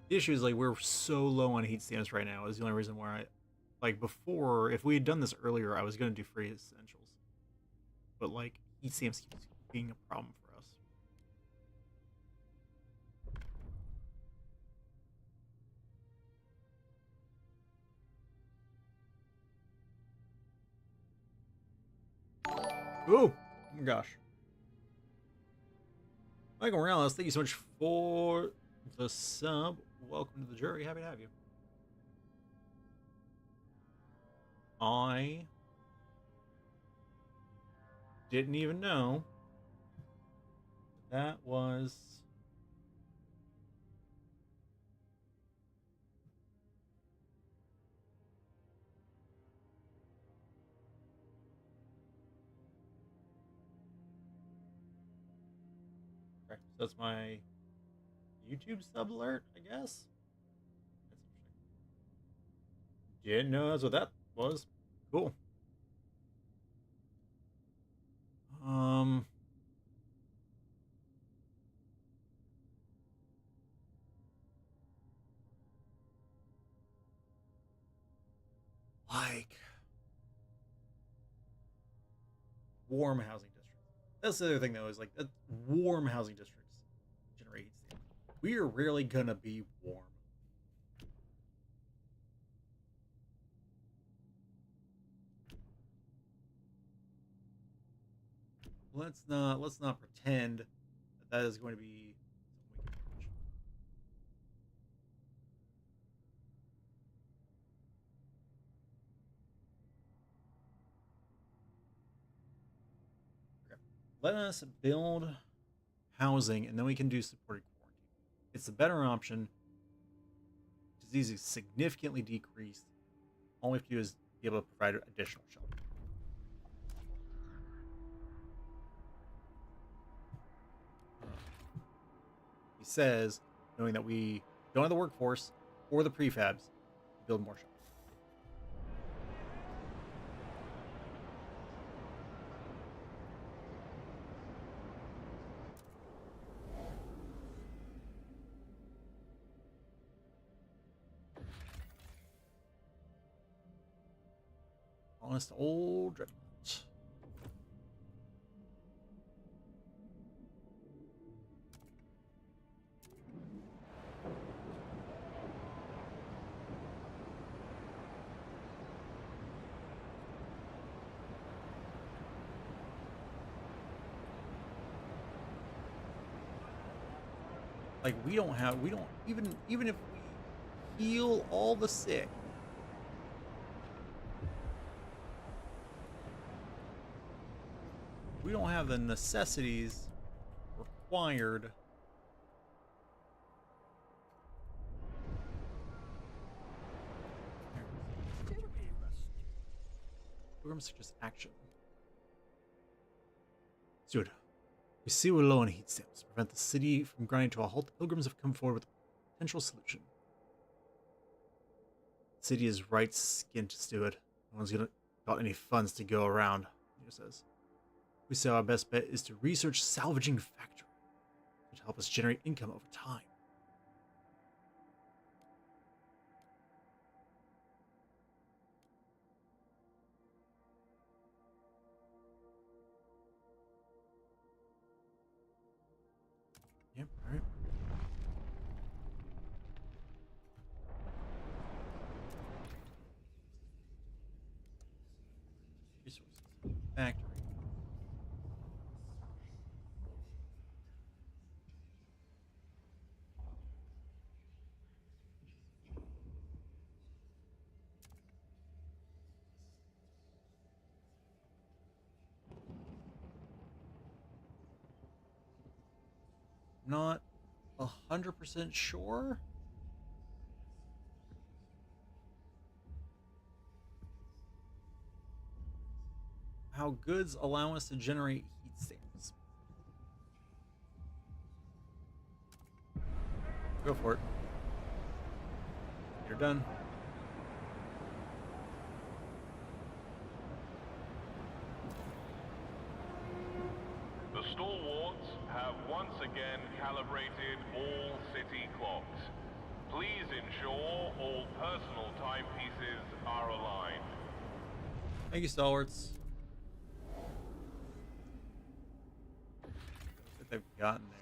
The issue is like we're so low on heat stamps right now is the only reason why I like before if we had done this earlier I was gonna do free essentials. But like heat stamps keeps being a problem for us. Oh my gosh. Michael Morales, thank you so much for the sub. Welcome to the jury. Happy to have you. I didn't even know that was okay. So that's my YouTube sub alert, I guess. That's interesting. Didn't know that's what that was. Cool. Like warm housing districts. That's the other thing though, is like that warm housing districts generate heat stamps. We are rarely gonna be warm. Let's not pretend that that is going to be something we can manage. Okay. Let us build housing and then we can do supported quarantine. It's a better option. Disease is significantly decreased. All we have to do is be able to provide additional shelter. He says, knowing that we don't have the workforce or the prefabs, build more shelters. Honest old dreadnought. Like we don't even if we heal all the sick. We don't have the necessities required programs such as action. Dude, we see we're low on heat stamps. To prevent the city from grinding to a halt, the pilgrims have come forward with a potential solution. The city is right skint to do it. No one's got any funds to go around, he says. We say our best bet is to research salvaging factory to help us generate income over time. factory. Not 100% sure. How goods allow us to generate heat stamps. Go for it. You're done. The stalwarts have once again calibrated all city clocks. Please ensure all personal timepieces are aligned. Thank you, stalwarts. Looks like they've gotten there.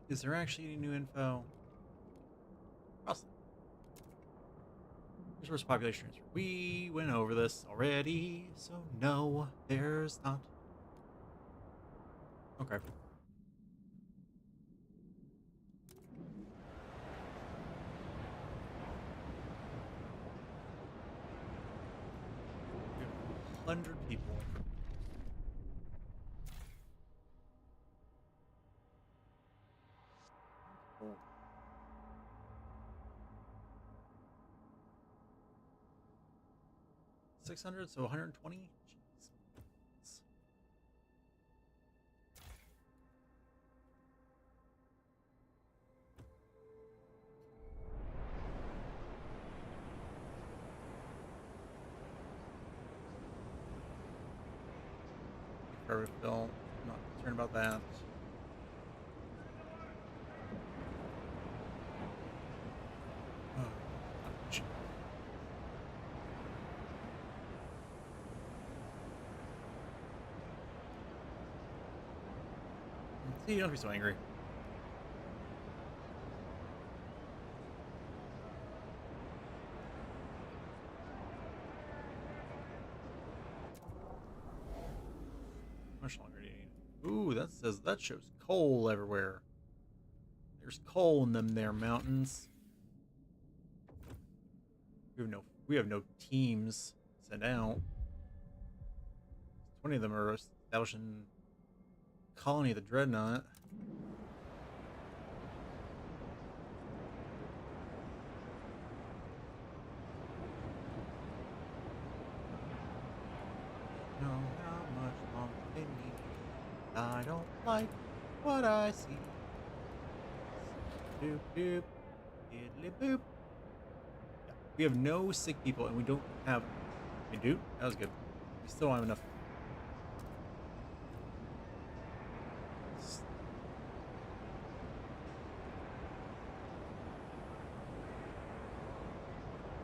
Is there actually any new info? Possibly. Resource population transfer. We went over this already, so no, there's not. Okay. We have 100 people. Oh. 600, so 120? Jeez. Forever fill. Not concerned about that. Oh, ouch. See, don't be so angry. How much longer do you need? Ooh, that shows coal everywhere. There's coal in them there mountains. We have no teams sent out. 20 of them are establishing colony of the Dreadnought. Know how much longer they need. I don't like what I see. Doop doop, diddly boop. Yeah, we have no sick people, and we don't have. We do. That was good. We still don't have enough.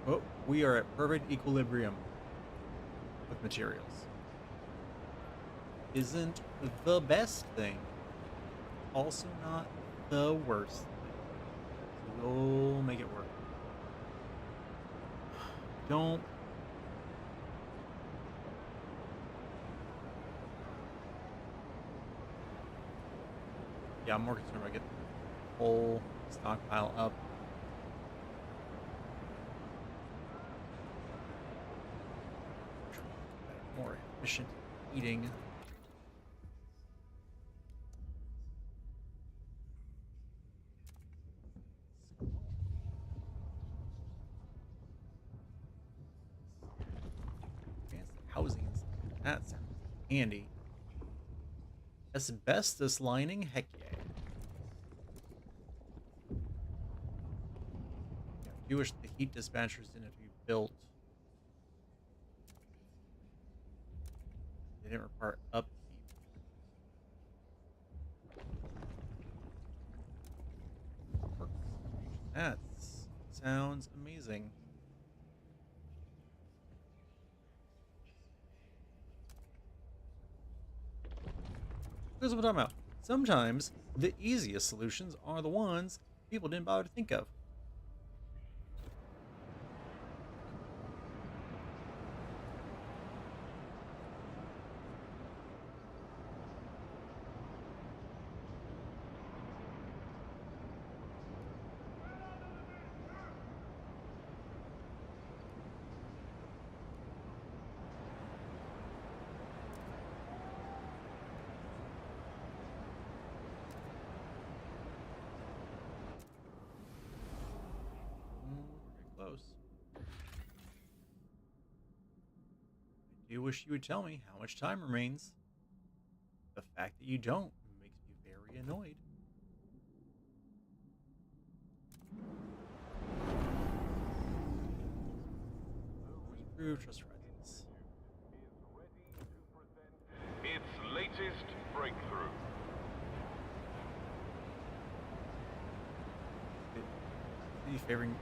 Oh, we are at perfect equilibrium with materials. Isn't the best thing. Also not the worst thing. So we'll make it work. Don't. Yeah, I'm more concerned about getting the whole stockpile up. More efficient eating. Advanced housings. That sounds handy. Asbestos lining? Heck yeah. Yeah, I do wish the heat dispatchers didn't have to be built. They didn't require upkeep. That sounds amazing. Here's what I'm talking about. Sometimes the easiest solutions are the ones people didn't bother to think of. We're getting close. I do wish you would tell me how much time remains. The fact that you don't makes me very annoyed. Improve trust rises. Its latest breakthrough. Be favoring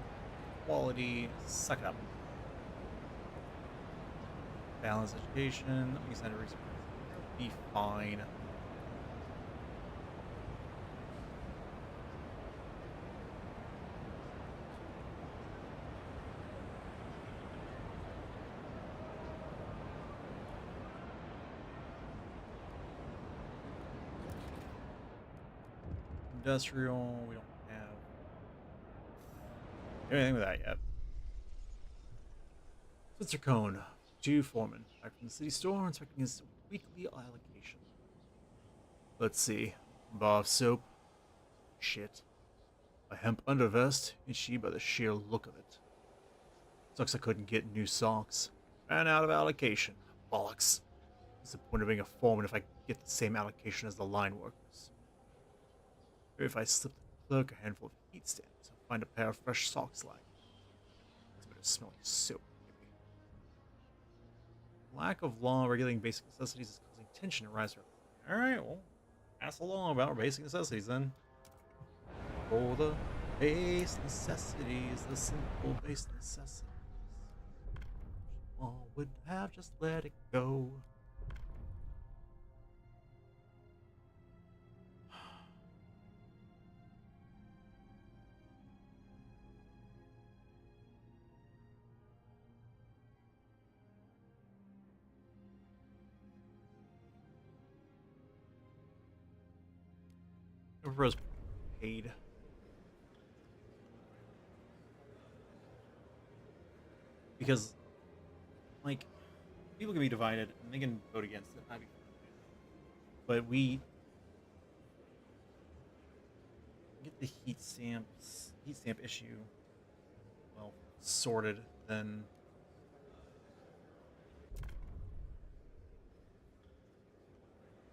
quality. Suck it up. Balanced education. Extended research. Be fine. Industrial. We don't have anything with that yet. Switzer Cone. 2 foreman. Back from the city store, inspecting his weekly allocation. Let's see. Bar of soap. Shit. A hemp undervest, itchy by the sheer look of it. Sucks I couldn't get new socks. Ran out of allocation. Bollocks. What's the point of being a foreman if I get the same allocation as the line workers? Maybe if I slip the clerk a handful of heat stamps, I'll find a pair of fresh socks like. It's a bit of smelling soap, maybe. Lack of law regulating basic necessities is causing tension to rise. Alright, well, pass along about basic necessities then. For the base necessities, the simple base necessities. All would have just let it go. Rose paid. Because, like, people can be divided and they can vote against it. But we get the heat stamp issue, well, sorted, then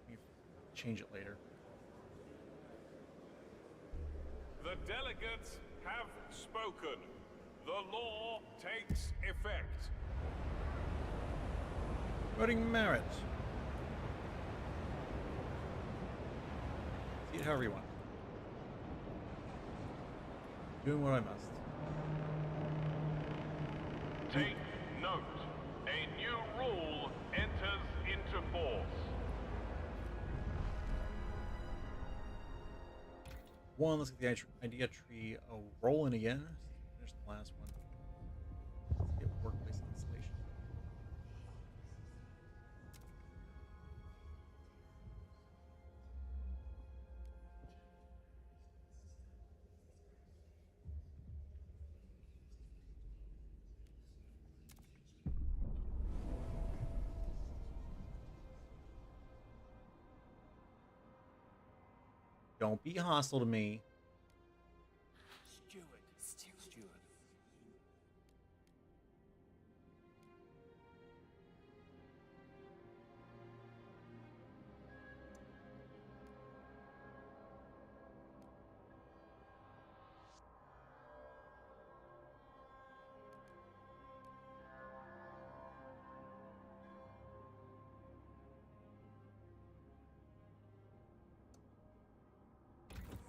we change it later. The delegates have spoken. The law takes effect. Voting merit. See it however you want. Doing what I must. Take note. A new rule enters into force. One, let's get the idea tree rolling again. Finish the last one. Let's get workplace installation. Don't be hostile to me. Steward.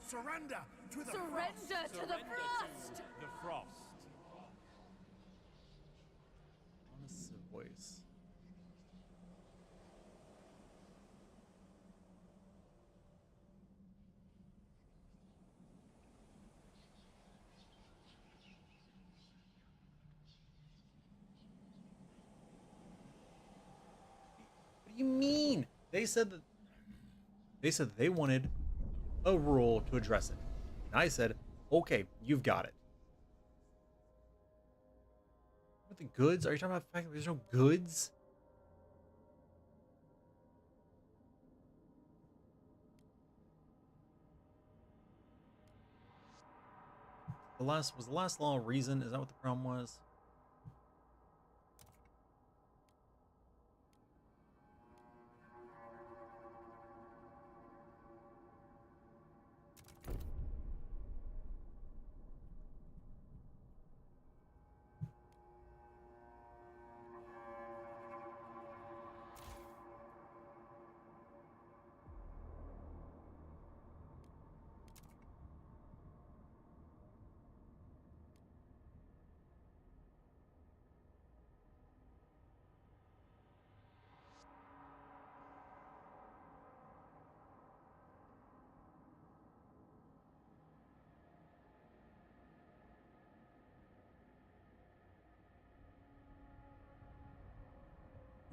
Surrender to the Surrender to the frost! The frost. Honest voice. they said that they wanted a rule to address it. And I said, okay, you've got it. With the goods? Are you talking about the fact that there's no goods? Was the last law a reason? Is that what the problem was?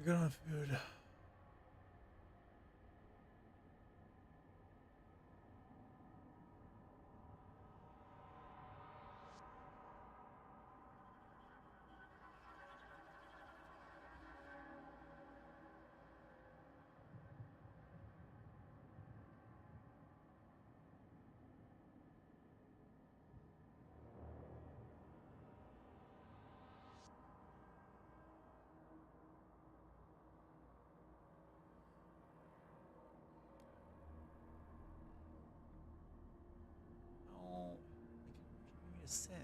We're good on food. Oh, like, what do you need to send?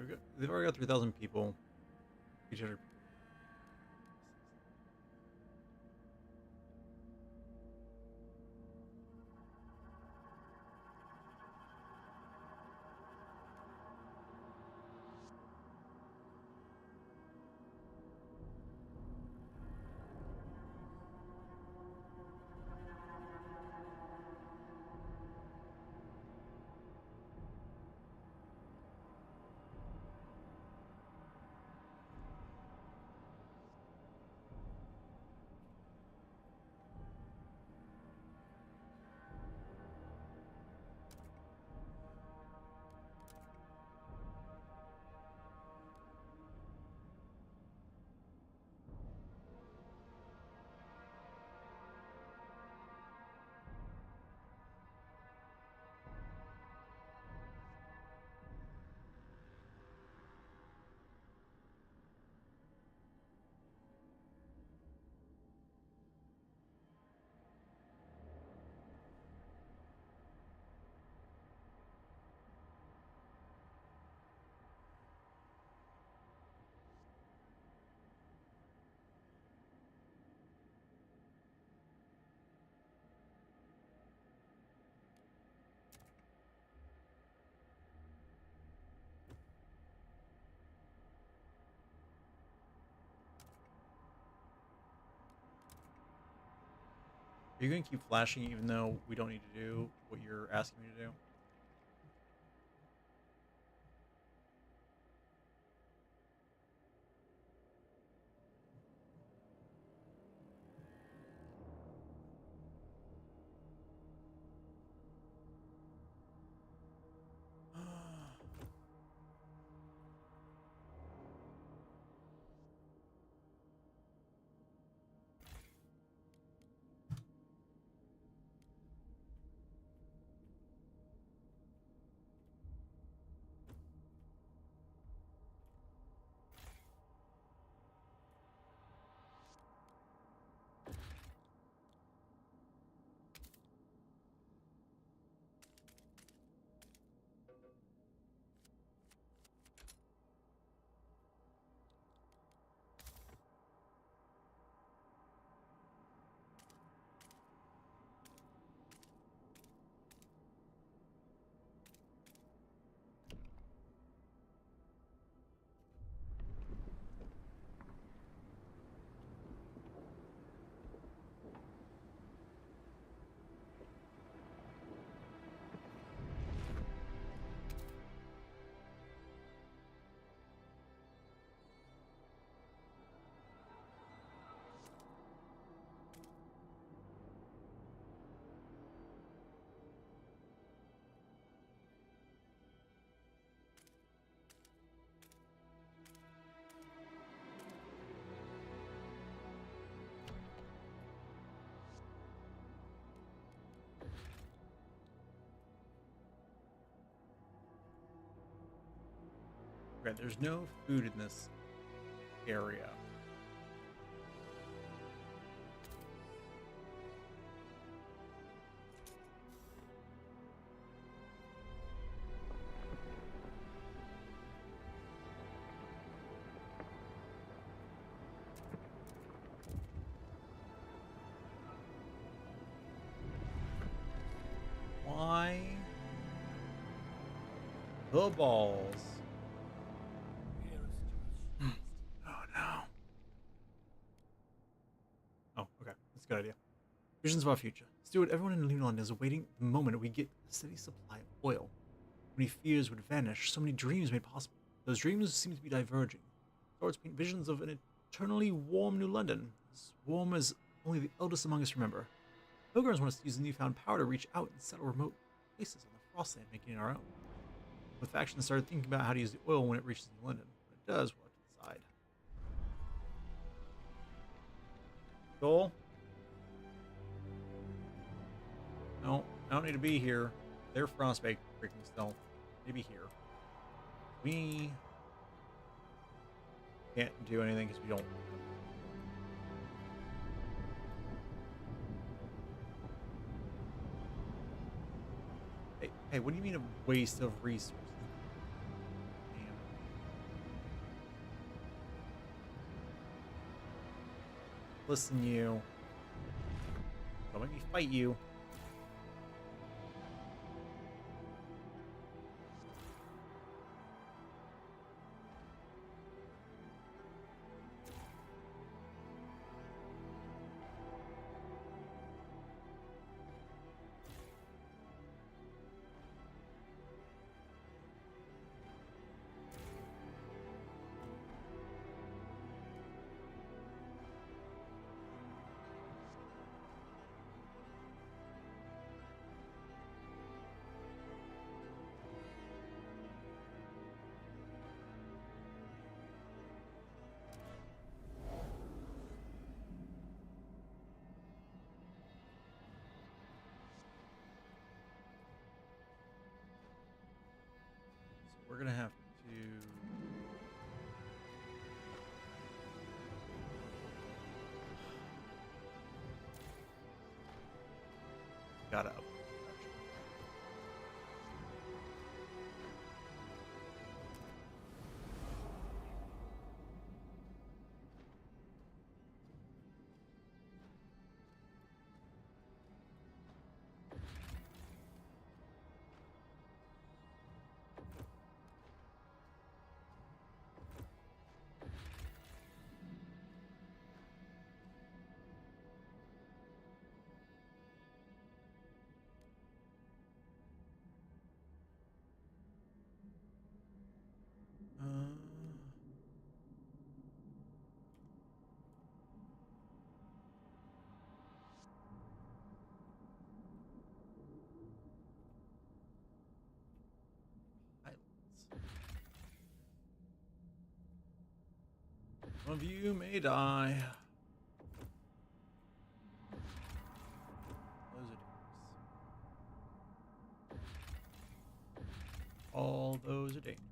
Okay, they've already got 3,000 people. 800. Are you going to keep flashing even though we don't need to do what you're asking me to do? Okay, there's no food in this area. Why? The balls. Oh no. Oh, okay. That's a good idea. Visions of our future. Steward, everyone in New London is awaiting the moment we get a steady supply of oil. Many fears would vanish, so many dreams made possible. Those dreams seem to be diverging. Towards paint visions of an eternally warm New London, as warm as only the eldest among us remember. Pilgrims want us to use the newfound power to reach out and settle remote places on the Frostland, making it our own. Both factions started thinking about how to use the oil when it reaches New London. When it does, we'll have to decide. Goal? No, I don't need to be here. They're frostbite freaking still. Maybe here. We can't do anything because we don't. Hey, what do you mean a waste of resources? Damn. Listen, you. Don't make me fight you. We're gonna have to gotta up. Pilots. Some of you may die. Those are dangerous. All those are dangerous.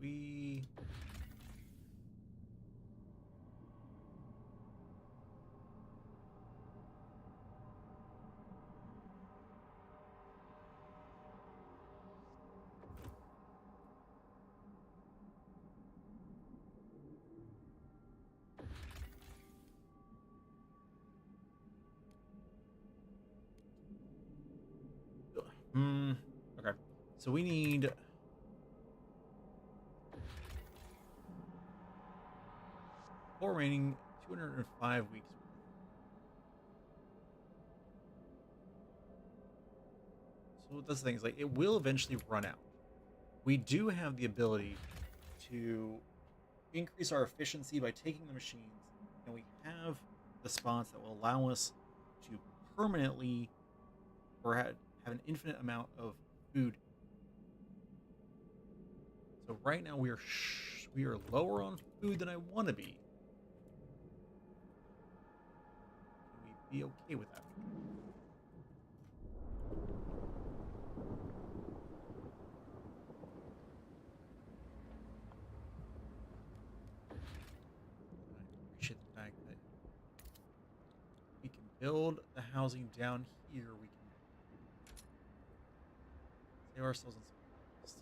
We okay. So we need 4 remaining, 205 weeks. So that's the thing, is like it will eventually run out. We do have the ability to increase our efficiency by taking the machines, and we have the spots that will allow us to permanently or have an infinite amount of food. So right now we are lower on food than I want to be. Can we be okay with that? build the housing down here, we can save ourselves on some cost.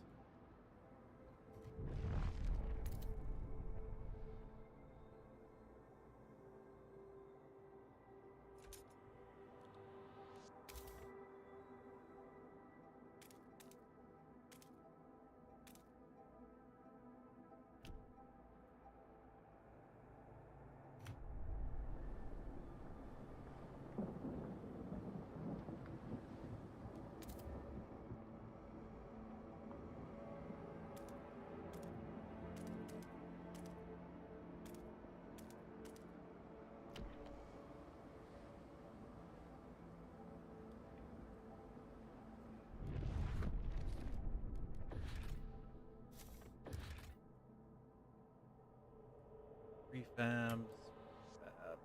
Prefabs, oil.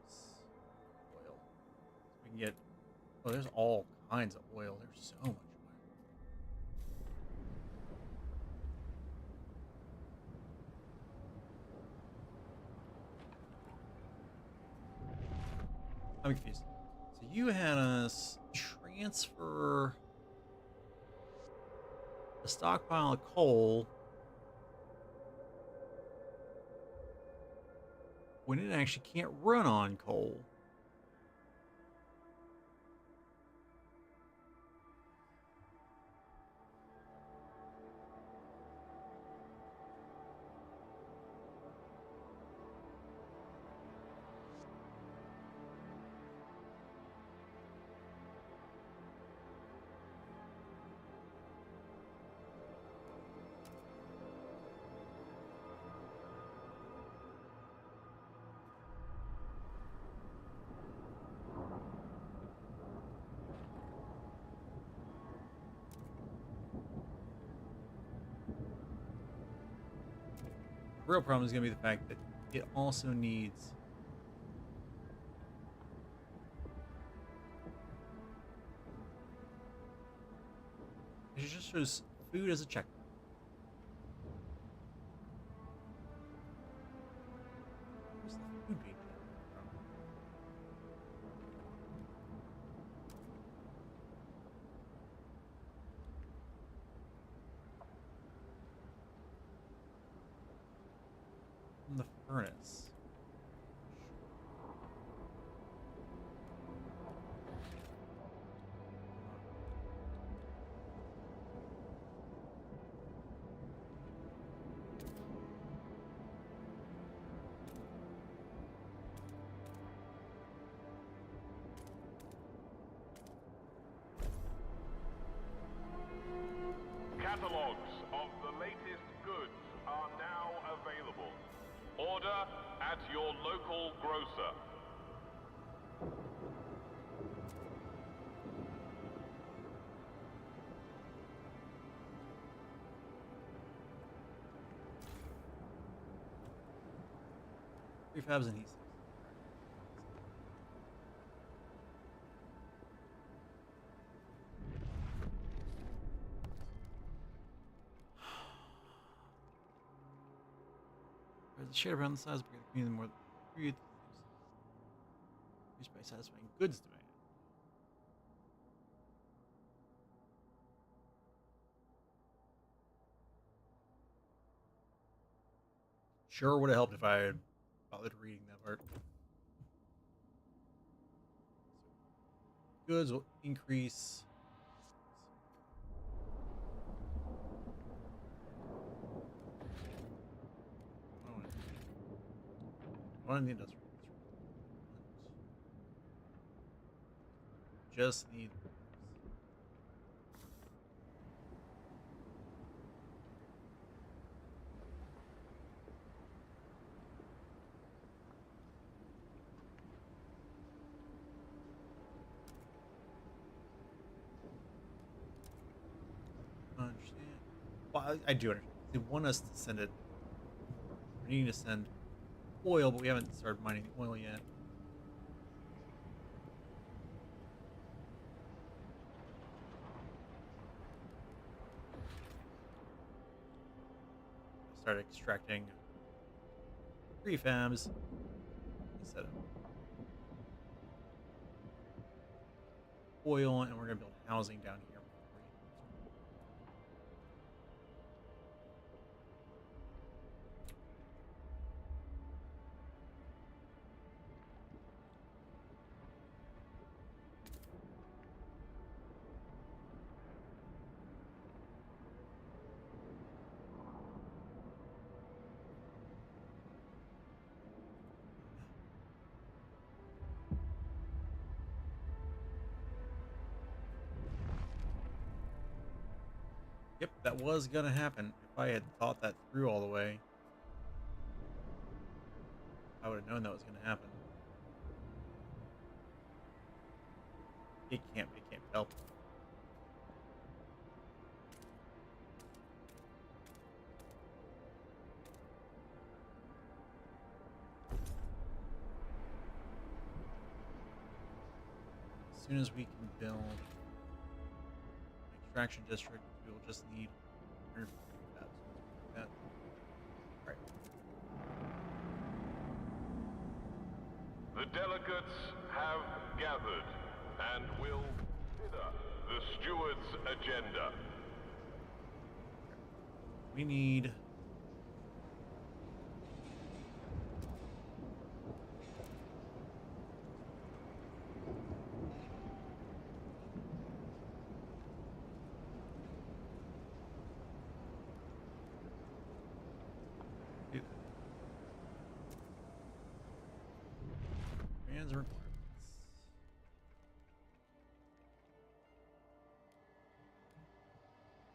So we can get. Oh, there's all kinds of oil. There's so much oil. I'm confused. So you had us transfer a stockpile of coal when it actually can't run on coal. The real problem is going to be the fact that it also needs it just shows food as a check. Where's the food being from? From the furnace. Catalogs of the latest goods are now available. Order at your local grocer. Prefabs and adhesives. The shade around the size of the community more used by satisfying goods demand. Sure would have helped if I had bothered reading that part. Goods will increase. I want the industrial. Just need. Understand. Well, I do understand. They want us to send it. We need to send oil, but we haven't started mining the oil yet. Start extracting prefabs instead of oil, and we're gonna build housing down here. Yep, that was gonna happen. If I had thought that through all the way, I would have known that was gonna happen. It can't help. As soon as we can build an extraction district, we will just need 150 of that. Alright. The delegates have gathered and will consider the steward's agenda. We need commands and requirements.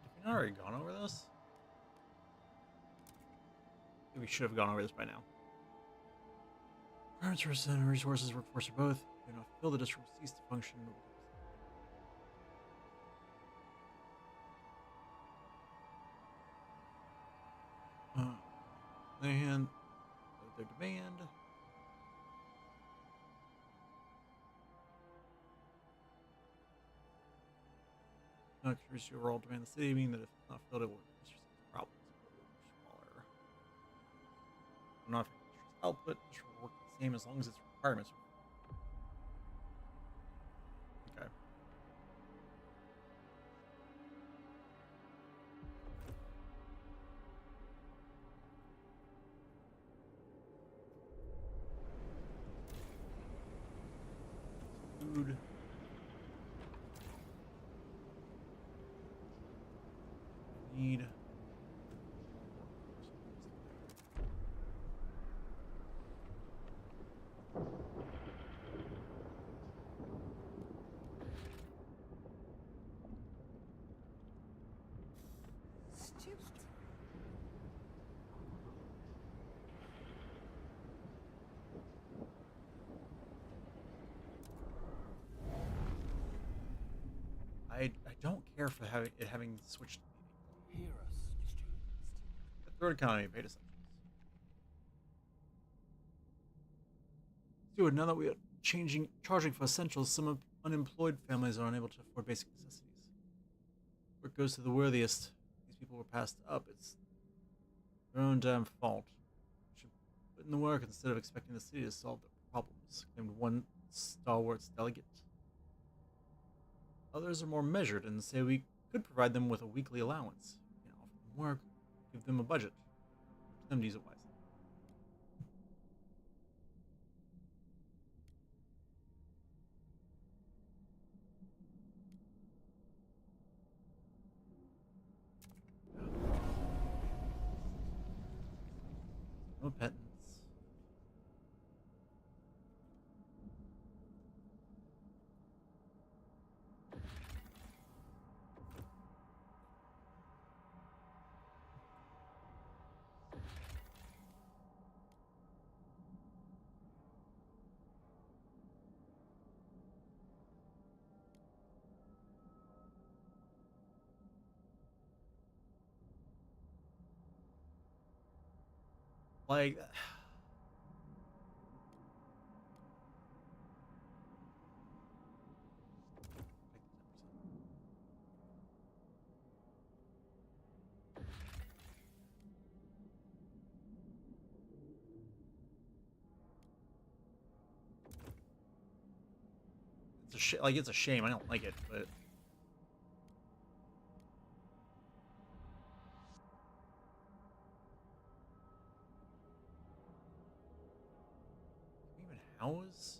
Have we not already gone over this? Maybe we should have gone over this by now. Requirements for resources, workforce, or both. If they not fulfill, the district will cease to function. On the other hand, their demand. Not curious your overall demand of the city, meaning that if it's not filled, it will increase problems. Smaller. Not affecting output, this will work the same as long as its requirements. Okay. Food. Need. Stupid. I don't care for having switched. Hear us, students. The third economy paid essentials. Steward, now that we are charging for essentials, some unemployed families are unable to afford basic necessities. Work goes to the worthiest. These people were passed up. It's their own damn fault. Should put in the work instead of expecting the city to solve their problems, claimed one stalwart delegate. Others are more measured and say we could provide them with a weekly allowance. You know, offer them work, give them a budget. Let them use it wisely. No patents. Like, it's it's a shame. I don't like it, but even house.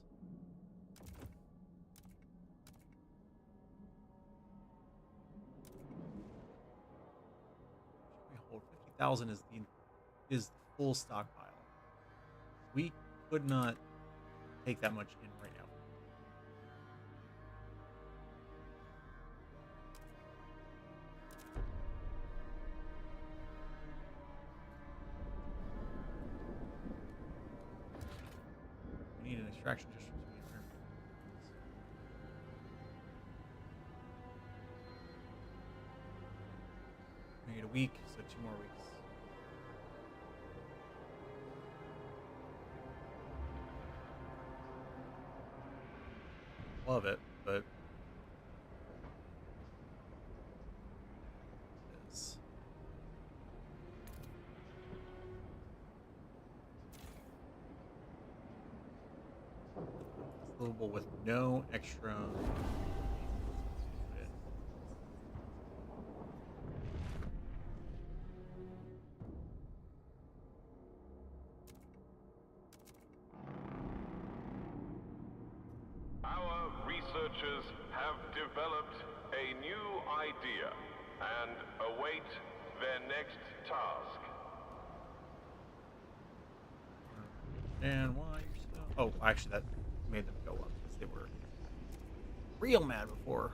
We hold 50,000 is the full stockpile. We could not take that much in right now. We need an extraction district to be around. We need a week, so 2 more weeks. Love it, but it's livable with no extra. Our researchers have developed a new idea and await their next task. And why you're so... Oh, actually, that made them go up because they were real mad before.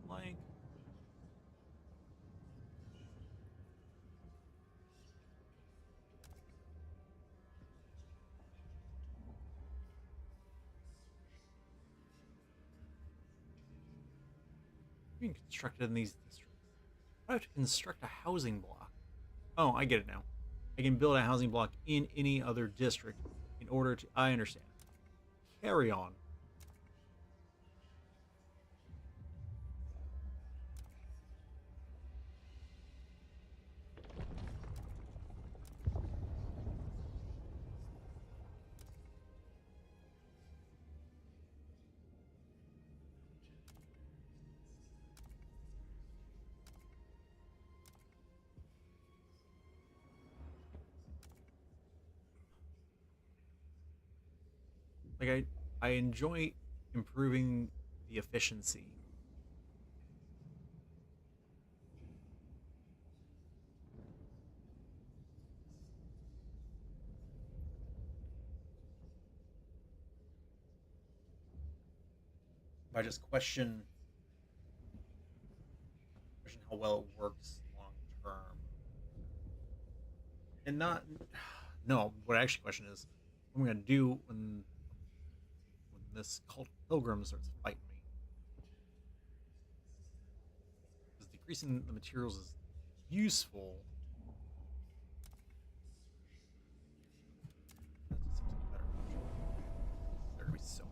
Like, being constructed in these districts. I have to construct a housing block. Oh, I get it now. I can build a housing block in any other district in order to... I understand. Carry on. Like, I enjoy improving the efficiency. I just question how well it works long term. And not... No, what I actually question is what I'm going to do when this cult pilgrim starts fighting me. Because decreasing the materials is useful. That just seems like a better option. They're going to be so mad.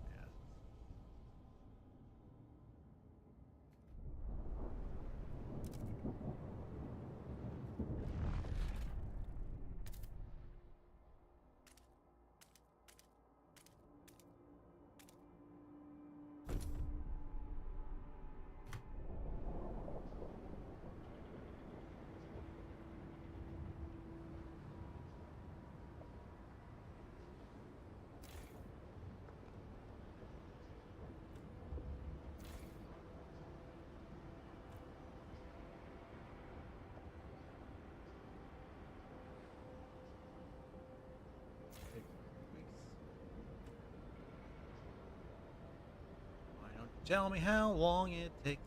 Why don't you tell me how long it takes?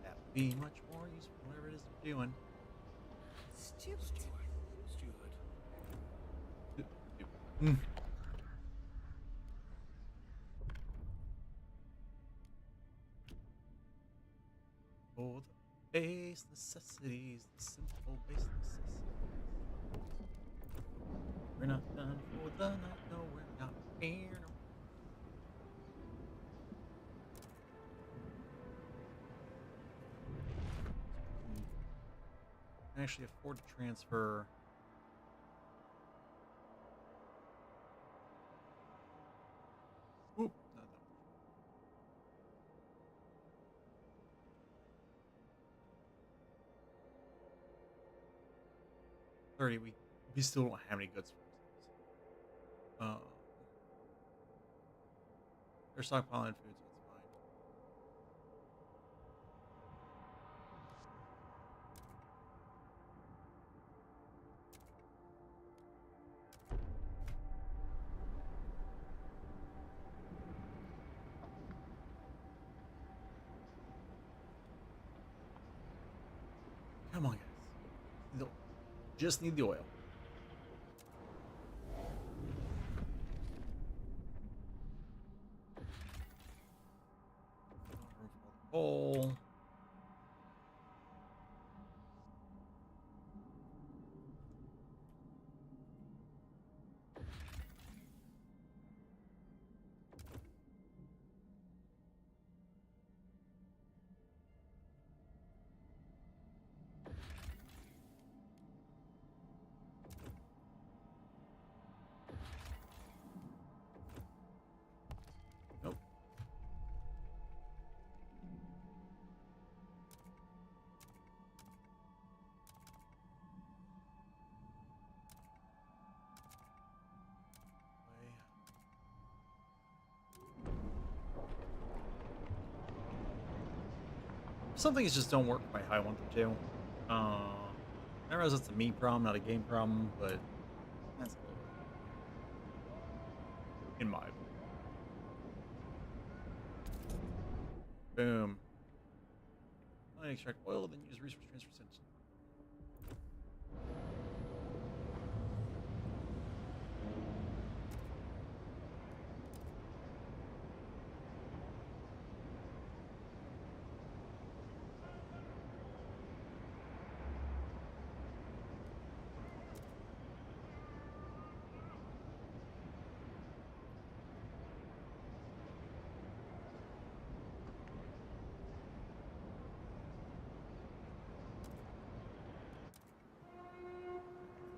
That be much more useful, whatever it is they're doing. Stupid. Steward. Mm. Oh, the base necessities, the simple base necessities. We're not done for the night, no, we're not here. No. Can actually afford to transfer. Oop, not that one. 30. We still don't have any goods for ourselves. They're stockpiling food, so it's fine. Come on, guys. Just need the oil. Room for coal. Nope. Some things just don't work quite how I want them to. I realize it's a me problem, not a game problem, but that's a little bit in my opinion. Boom. I extract oil, then use resource transfer center.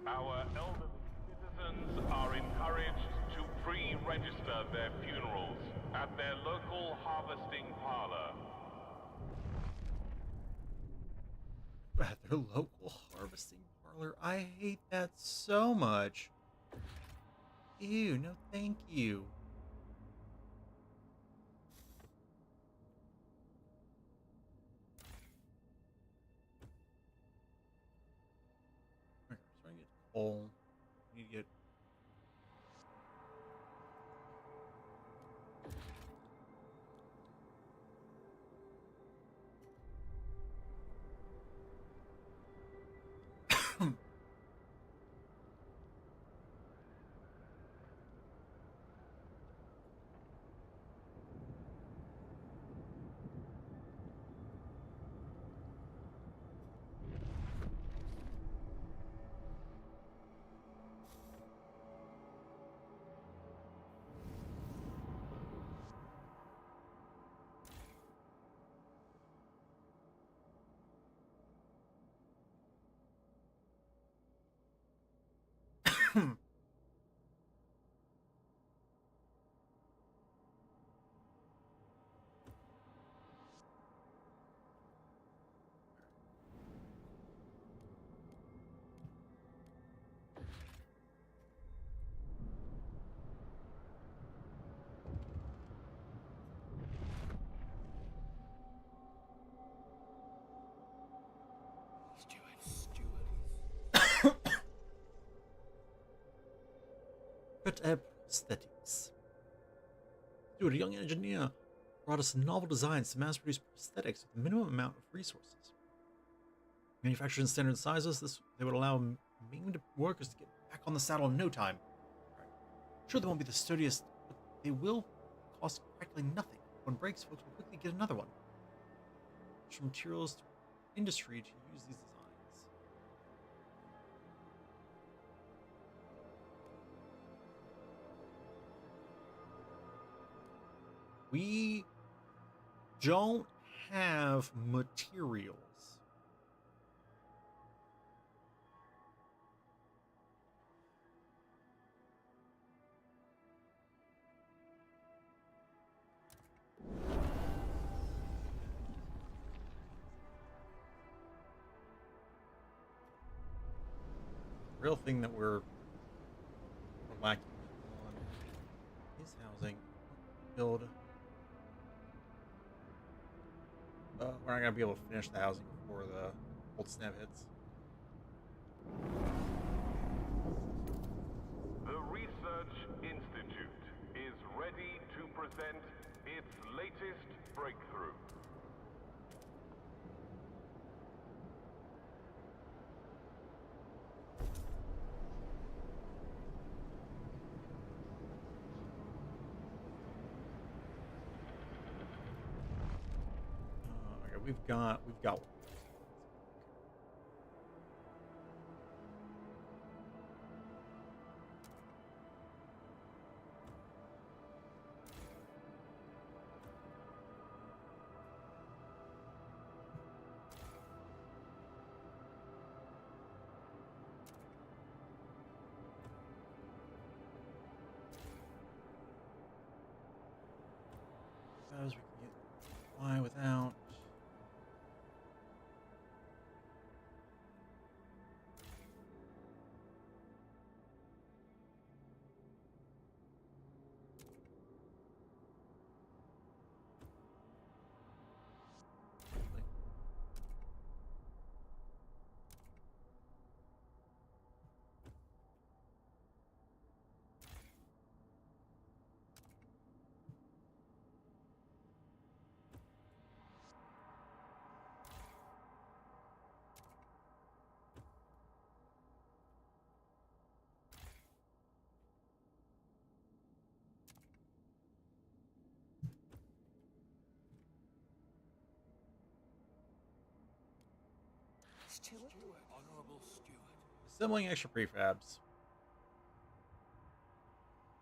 Our elderly citizens are encouraged to pre-register their funerals at their local harvesting parlor. At their local harvesting parlor. I hate that so much. Ew, no thank you. Okay, so I get coal. I need to get Steward. But aesthetics. Dude, a young engineer. brought us novel designs to mass-produce prosthetics with a minimum amount of resources. Manufactured in standard sizes, they would allow maimed workers to get back on the saddle in no time. Right. Sure, they won't be the sturdiest, but they will cost practically nothing. When breaks, folks will quickly get another one. From materials to industry to use these designs. We don't have materials. Real thing that we're lacking on is housing. Build. We're not gonna be able to finish the housing before the old snap hits. The Research Institute is ready to present its latest breakthrough. Okay, we've got one. Those we can get by without. Steward? Honorable Steward. Assembling extra prefabs.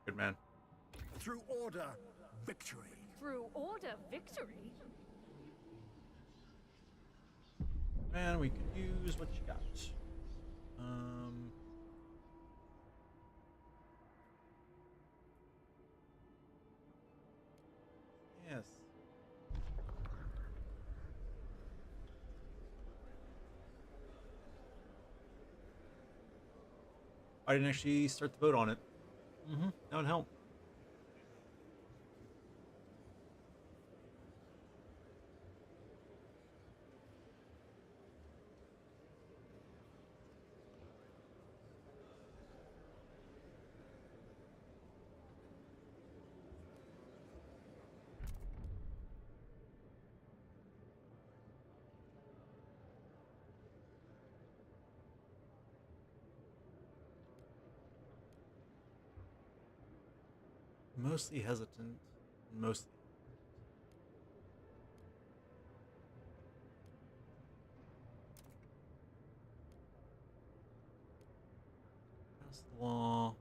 Good man. Through order, victory. Through order, victory? Man, we could use what you got. Yes. I didn't actually start the vote on it. That would help. Mostly hesitant, mostly. Pass the law.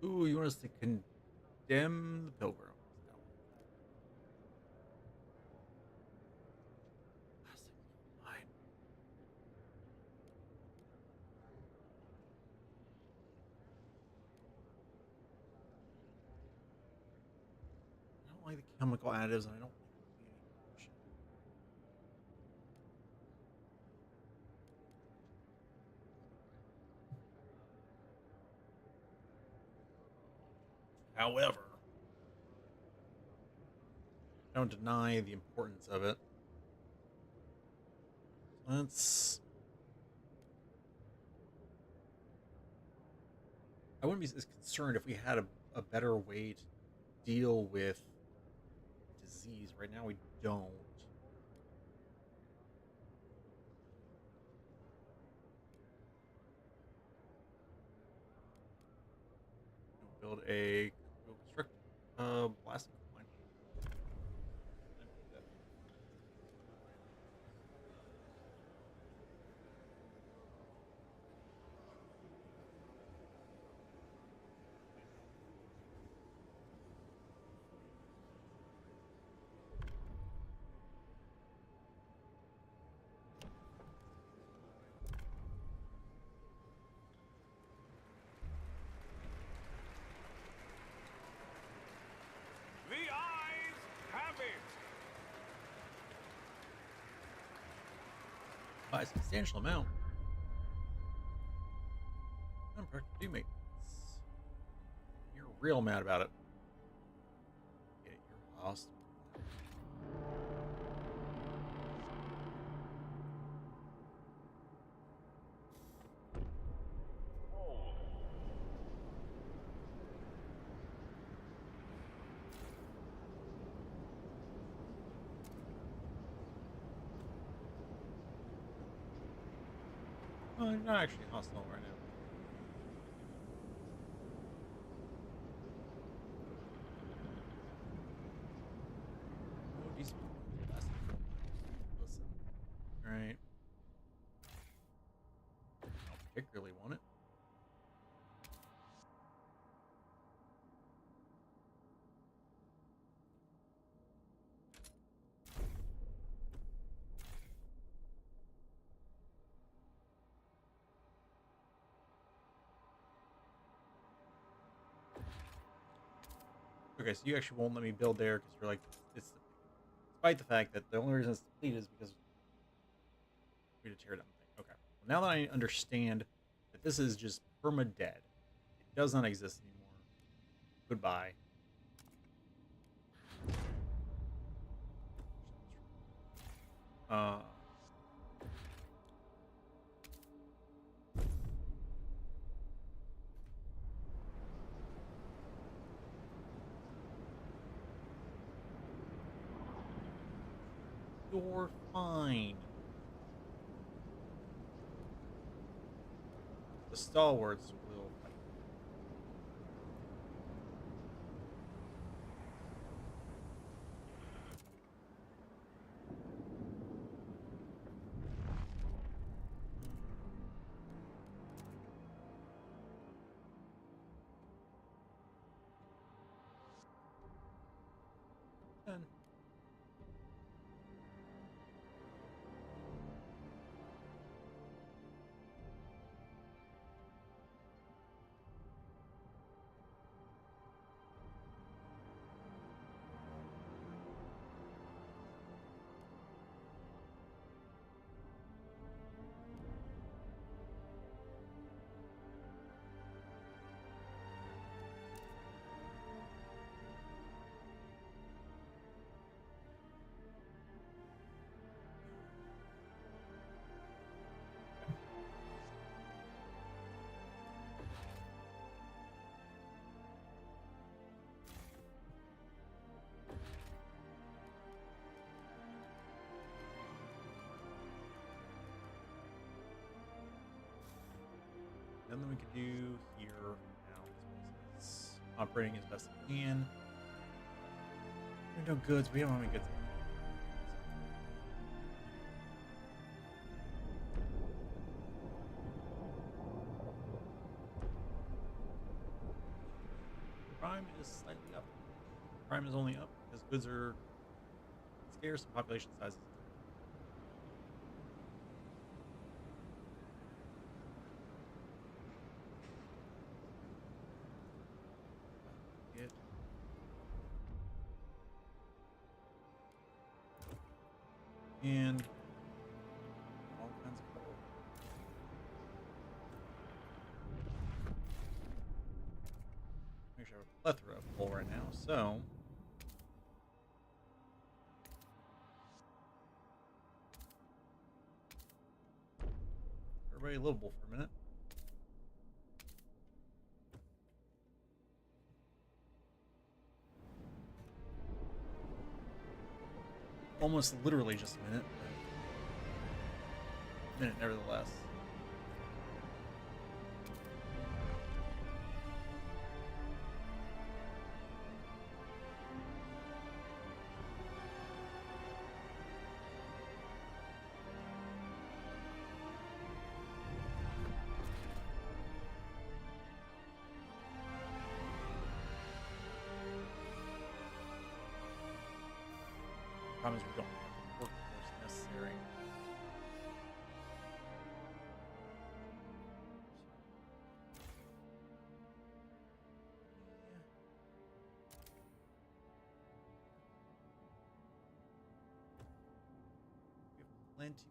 Ooh, you want us to condemn the pilgrims? No. Fine. I don't like the chemical additives, and I don't like the pollution. However, I don't deny the importance of it. Let's I wouldn't be as concerned if we had a better way to deal with disease. Right now, we don't. Build a we'll construct blasting coal mine. The eyes have it. By a substantial amount. Unproductive teammates. You're real mad about it. Get your lost. Oh, you're not actually hostile right now. Oh, decent. Listen. Alright. I don't particularly want it. Okay, so you actually won't let me build there because you're like, it's despite the fact that the only reason it's depleted is because we had to tear down the thing. Okay, well, now that I understand that this is just perma dead, it does not exist anymore. Goodbye. Uh, you're fine. The stalwarts will fight. Done. Nothing we can do here now. It's operating as best it can. There's no goods. We don't have any goods. Crime is slightly up. Crime is only up because goods are scarce and population sizes. And all kinds of coal. Make sure I have a plethora of coal right now, so everybody livable for a minute. almost literally just a minute, but a minute nevertheless. Problem is we don't have the workforce necessary.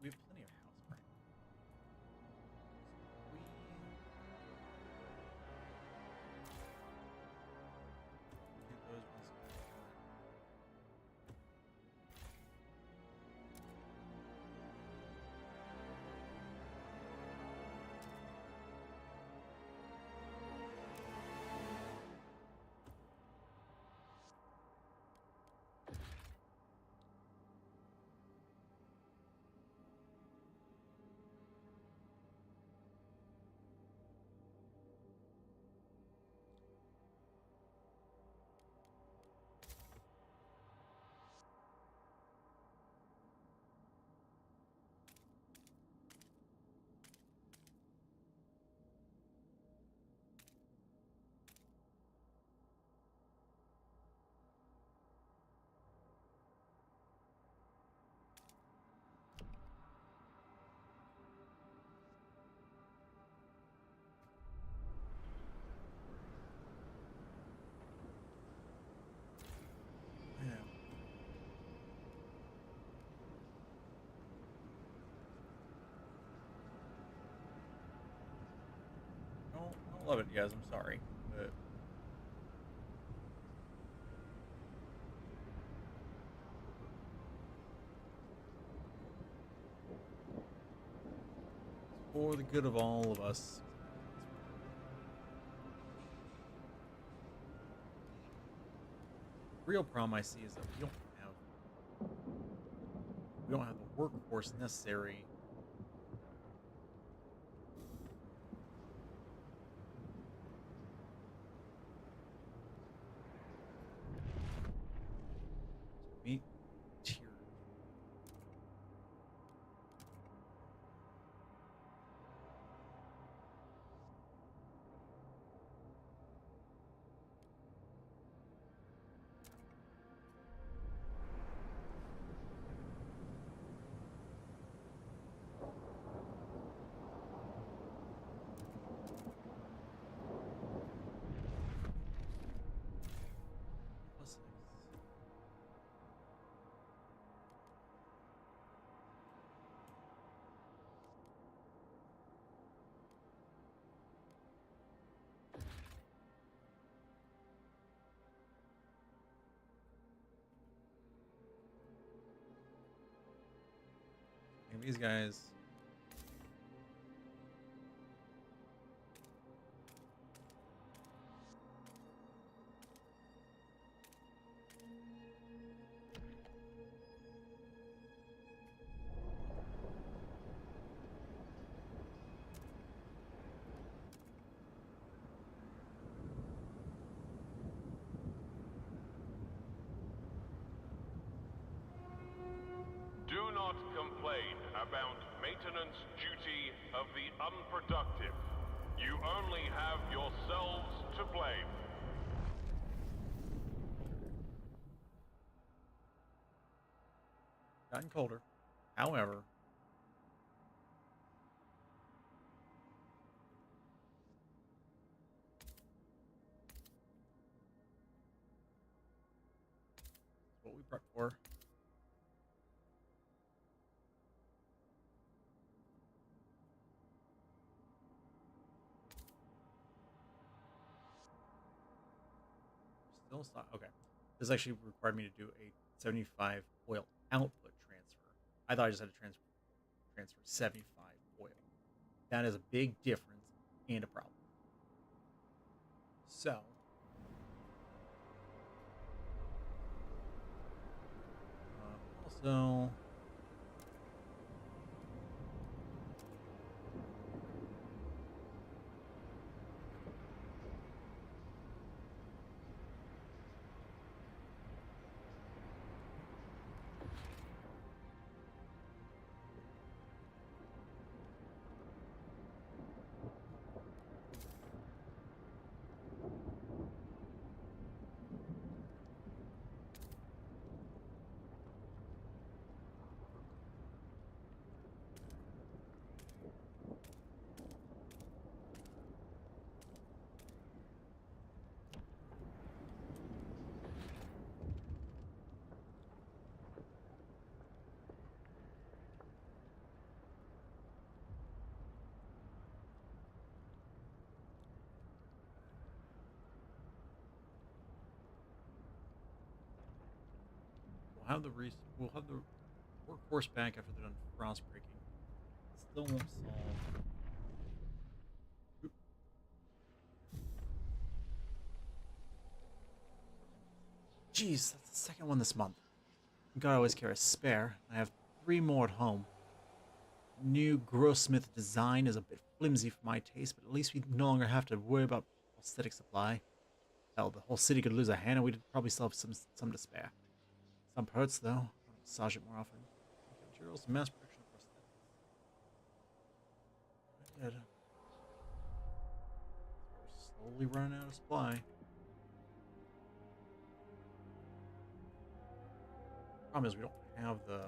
We have plenty of house brand. We do those ones. Yeah. Don't love it, guys. I'm sorry, but for the good of all of us. Real problem I see is that we don't have the workforce necessary. To meet tier. Plus X. And these guys. Do not complain about maintenance duty of the unproductive. You only have yourselves to blame. Gotten colder. However, it's what we prepped for. Still stop. Okay. This actually required me to do a 75 oil output transfer. I thought I just had to transfer 75 oil. That is a big difference and a problem. So, also, So we'll have the workforce back after they're done frost breaking. Still won't solve. Oop. Jeez, that's the second one this month. Gotta always carry a spare. I have 3 more at home. New Grossmith design is a bit flimsy for my taste, but at least we no longer have to worry about prosthetic supply. Hell, the whole city could lose a hand and we'd probably still have some to spare. Some parts, though. I'll massage it more often. Materials, mass production of prosthetics. I did. We're slowly running out of supply. Problem is we don't have the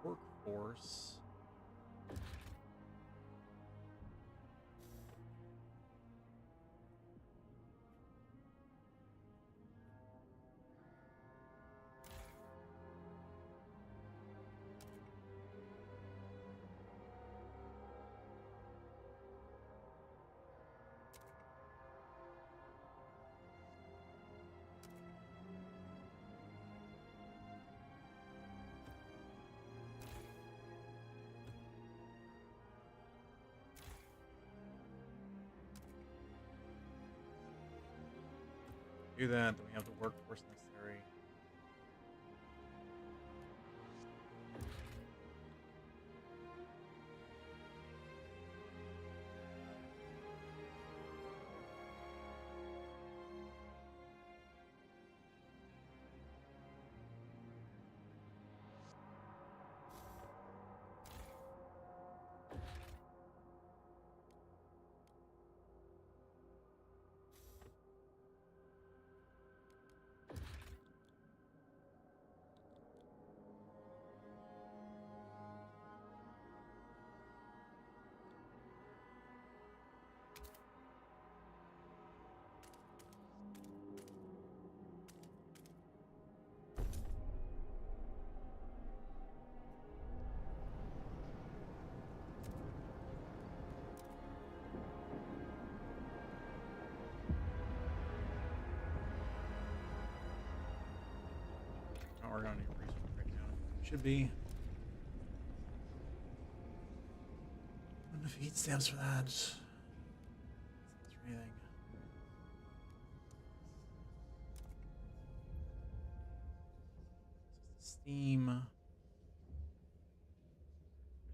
workforce. Do that, then we have the workforce necessary. Oh, we're gonna need resource right now. Should be. Enough heat stamps for that. Is there anything? Steam.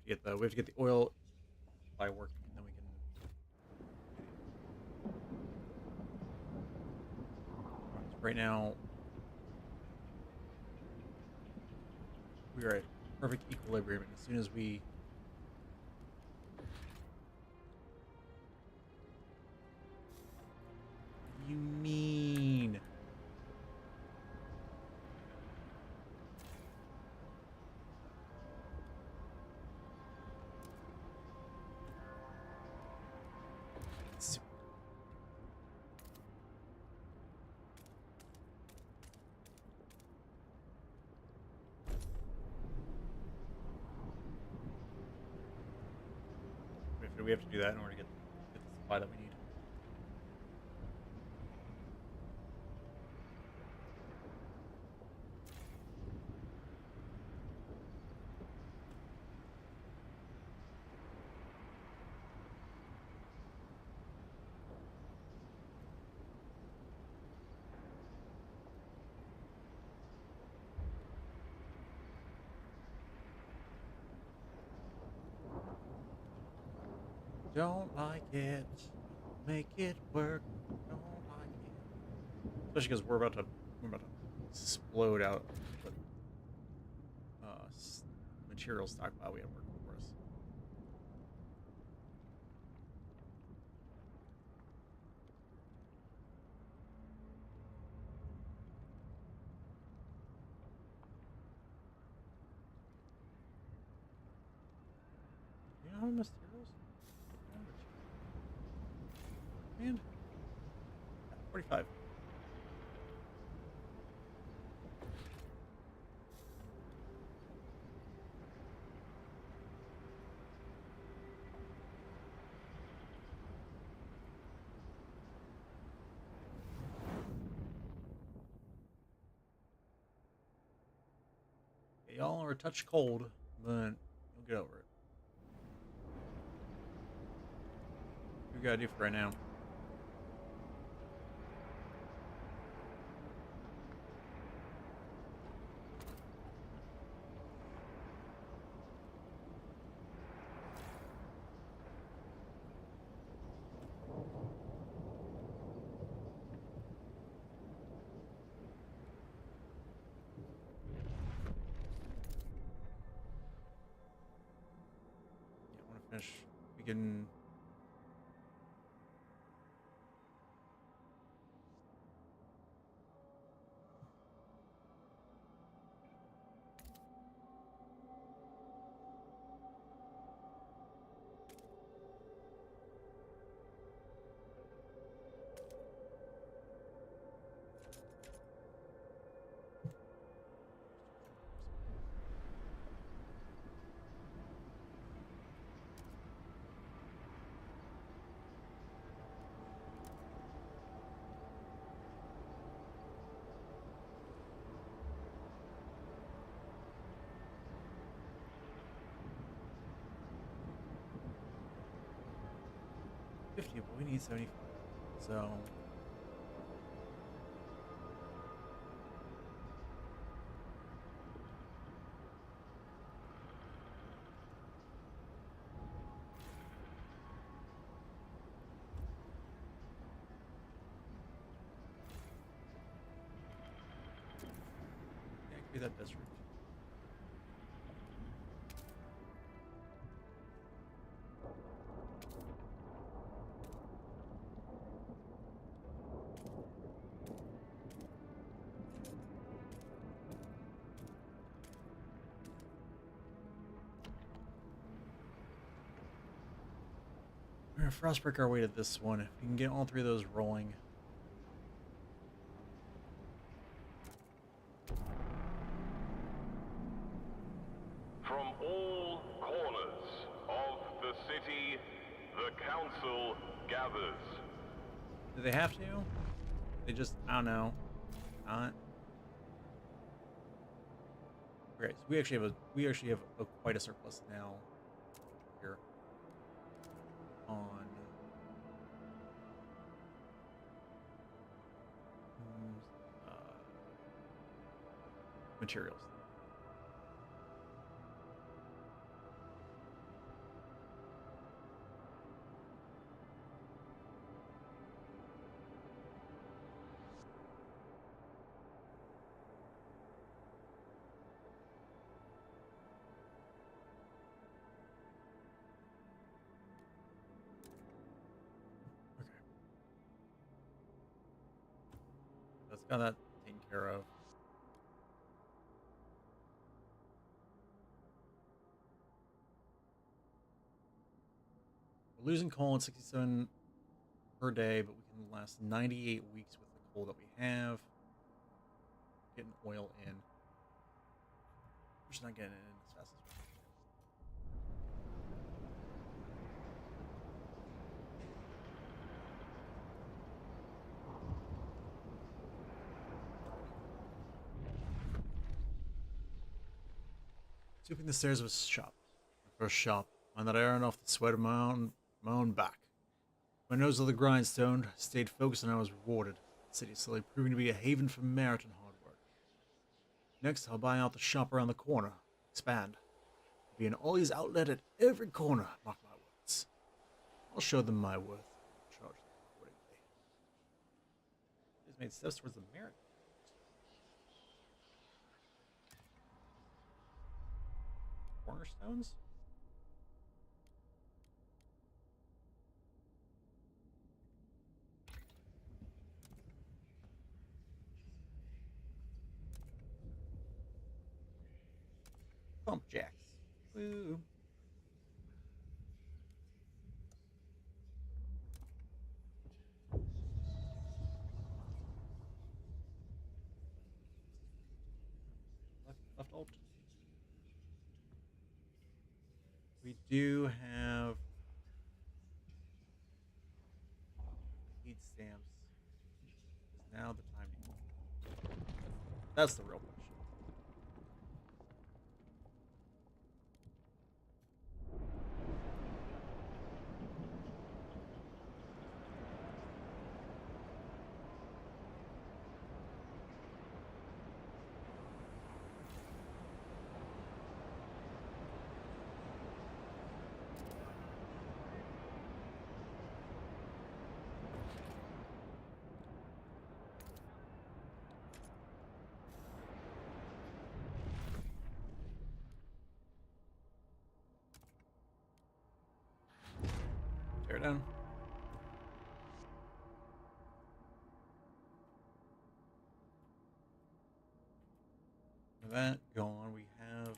We have to get the oil supply working, and then we can. Right now, we are at perfect equilibrium. And as soon as we you mean we have to do that in order to get the supply that we need. Don't like it. Make it work. Don't like it. Especially because we're about to explode out what material stockpile we have working for us. You know how many materials? Man, 45. Y'all are a touch cold, but you'll get over it. What we gotta do for right now? Yeah, I want to finish. We can. But we need 75. So yeah, create that district. We're gonna frostbreak our way to this one. If we can get all three of those rolling. From all corners of the city, the council gathers. Do they have to? They just, I don't know. Not. Okay, so we actually have quite a surplus now here on uh, materials. That's got that taken care of. We're losing coal at 67 per day, but we can last 98 weeks with the coal that we have. Getting oil in. We're just not getting it in as fast as we can. Sweeping the stairs of a shop. My first shop. One that I earned off the sweat of my own back. My nose to the grindstone, stayed focused, and I was rewarded. The city is slowly proving to be a haven for merit and hard work. Next, I'll buy out the shop around the corner. Expand. There'll be an Ollie's outlet at every corner, mark my words. I'll show them my worth. Charge them accordingly. He's made steps towards the merit. Cornerstones? Pump jacks. Woo. Left alt. We do have heat stamps. Is now the time to eat. That's the real question. Tear down. With that gone, we have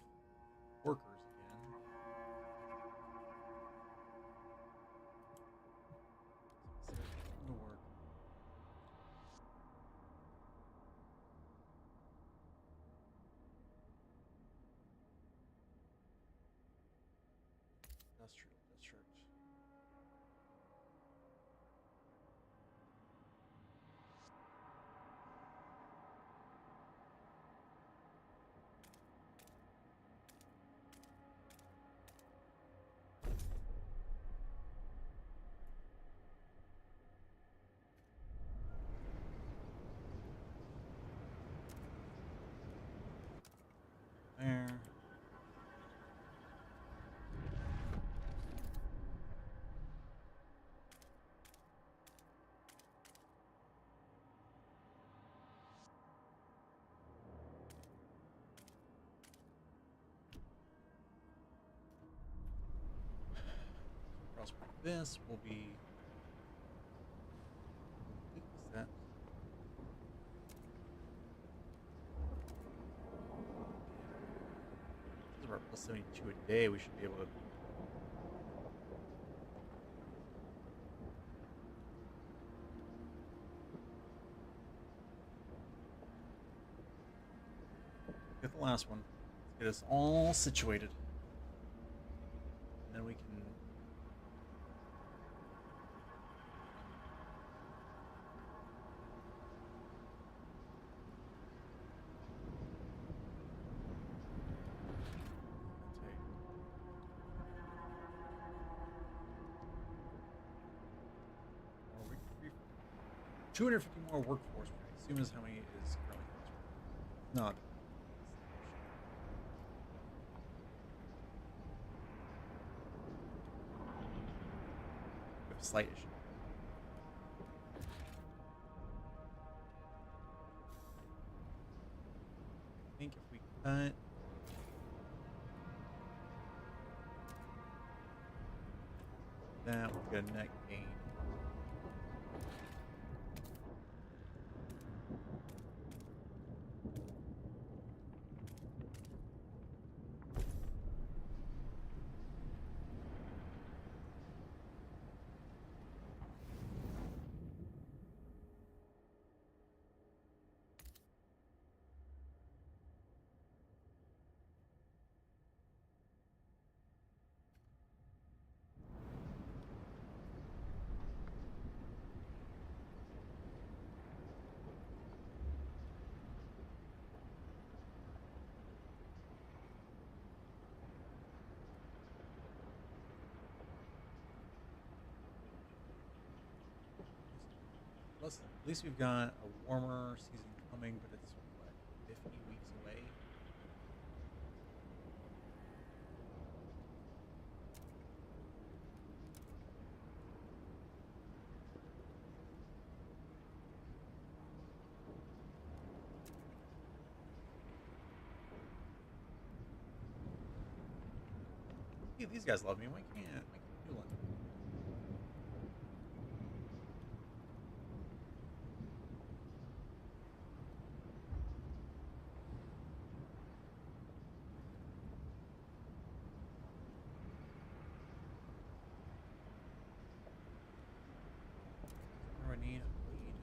workers again. So let's get them to work. Industrial district. There. Frostpunk this will be set. This is about plus 72 a day. We should be able to. Get the last one. Let's get us all situated. And then we can. More 250 more workforce, I assume is how many is currently. Not. We have a slight issue. I think if we cut. That we'll get a net gain. At least we've got a warmer season coming, but it's what, 50 weeks away. Hey, these guys love me. Why can't you love me? What do I need? Bleed.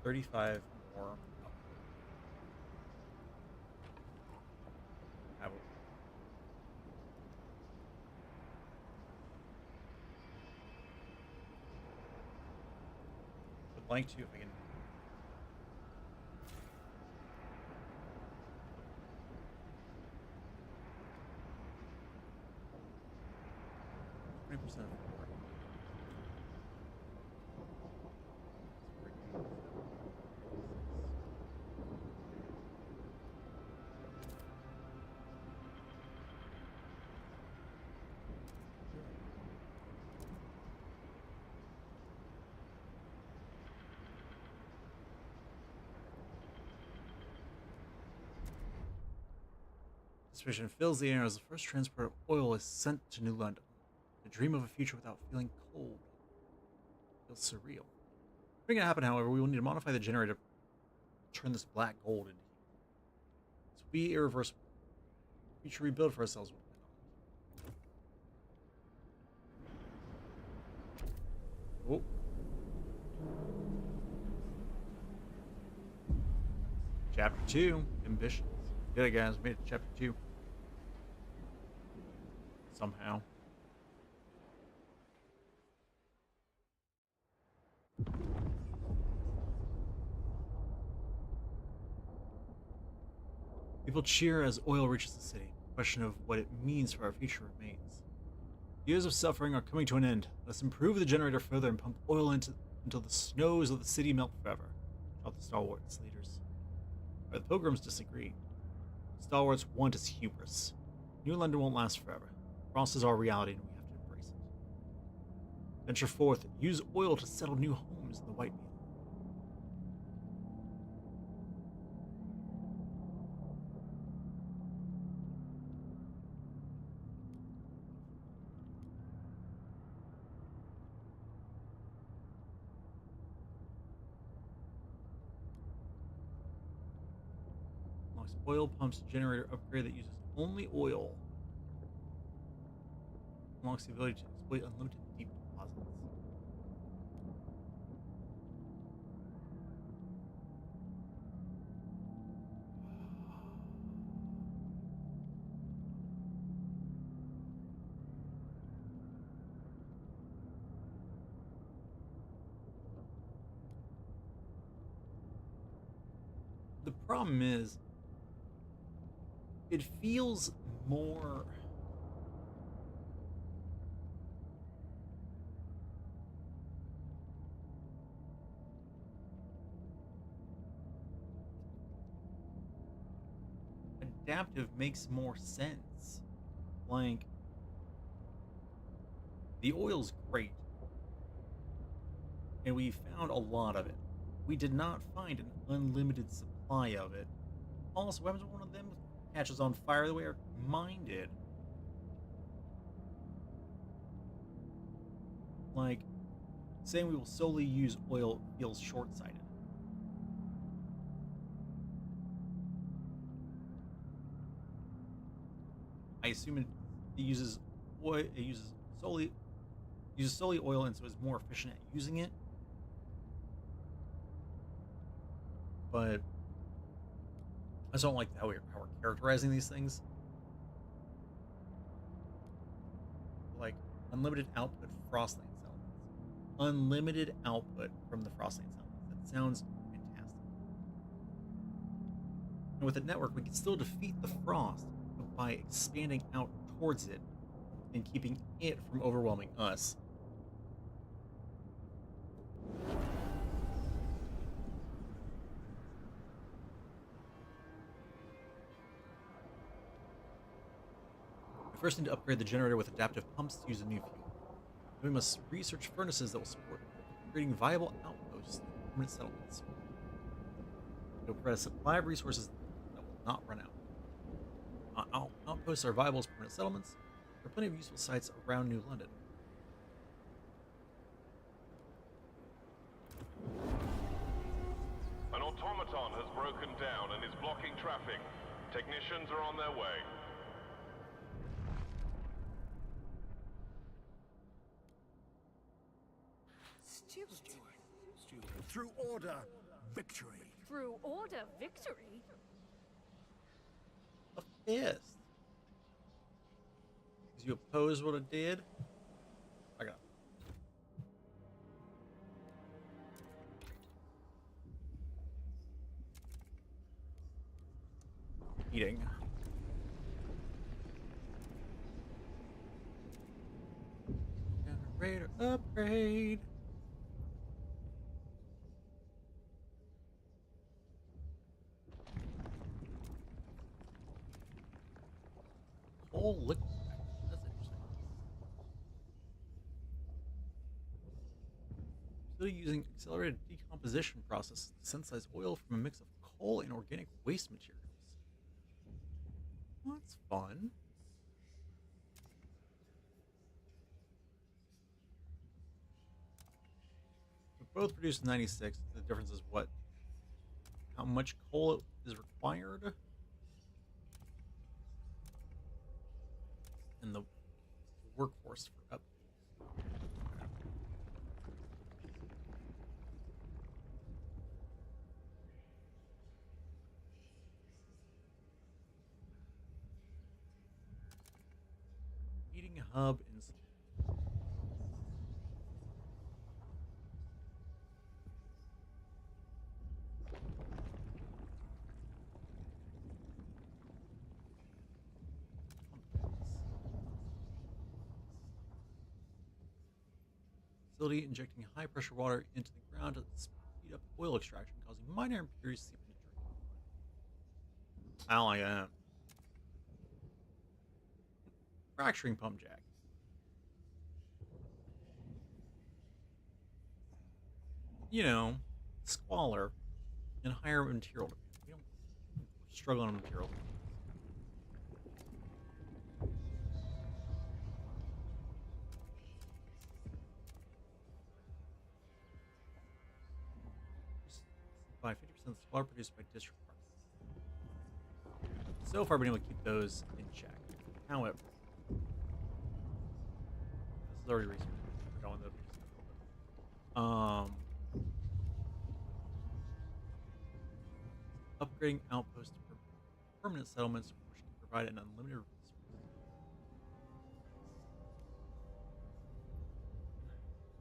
35 more. Have a- would like to if I can. %. Suspicion fills the air as the first transport of oil is sent to New London. To dream of a future without feeling cold feels surreal. To make it happen, however, we will need to modify the generator to turn this black gold into heat. This will be irreversible. Future rebuild for ourselves will depend on it. Oh. Chapter 2, Ambitions. Did it, guys. Made it to Chapter 2. Somehow. People cheer as oil reaches the city. The question of what it means for our future remains. Years of suffering are coming to an end. Let's improve the generator further and pump oil until the snows of the city melt forever. Shout the stalwarts leaders. But the pilgrims disagree. The stalwarts want is hubris. New London won't last forever. Frost is our reality and we have to embrace it. Venture forth, use oil to settle new homes in the White Meal. Unlocks oil pumps generator upgrade that uses only oil. Unlocks the ability to exploit unlimited deep deposits. The problem is, it feels more adaptive makes more sense. Like, the oil's great, and we found a lot of it. We did not find an unlimited supply of it. Also, what happens when one of them catches on fire the way our mine did? Like, saying we will solely use oil feels short-sighted. I assume it uses oil. It uses solely oil, and so it's more efficient at using it. But I just don't like how we're characterizing these things. Like unlimited output frostlane settlements. Unlimited output from the frostlane settlements. That sounds fantastic. And with a network, we can still defeat the frost by expanding out towards it and keeping it from overwhelming us. We first need to upgrade the generator with adaptive pumps to use a new fuel. Then we must research furnaces that will support creating viable outposts and permanent settlements. It will provide a supply of resources that will not run out. outposts are viable as permanent settlements. There are plenty of useful sites around New London. An automaton has broken down and is blocking traffic. Technicians are on their way. Steward. Steward. Through order, victory. Through order, victory? A fist. Because you oppose what it did? I got eating. Generator upgrade. Coal liquid. That's interesting. Still using accelerated decomposition processes to synthesize oil from a mix of coal and organic waste materials. Well, that's fun. We both produced 96. The difference is what? How much coal is required? And the workforce for up. Heating hub in facility injecting high pressure water into the ground to speed up oil extraction, causing minor impurities to seep into drinking water. I don't like that. Fracturing pump jack. You know, squalor and higher material demand. We don't struggle on material demand. By 50% of the squalor produced by district parks. So far, been able to keep those in check. However, this is already research. We're going to upgrading outposts to permanent settlements, which can provide an unlimited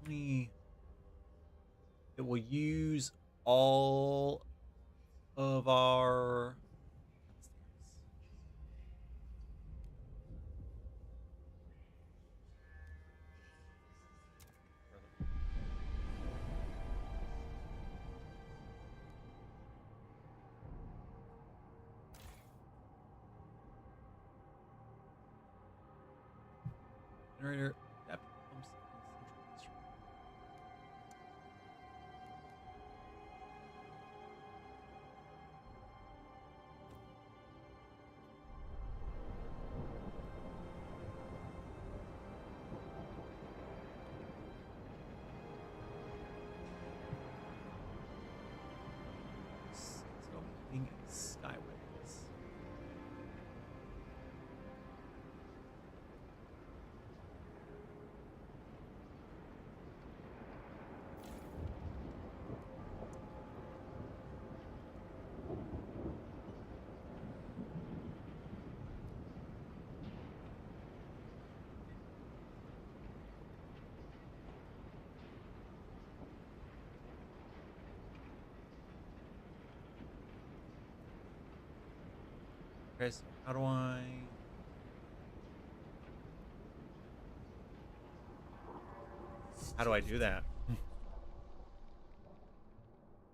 resource. It will use all of our generator depth pumps in central district. So being skyways. Okay, so how do I do that?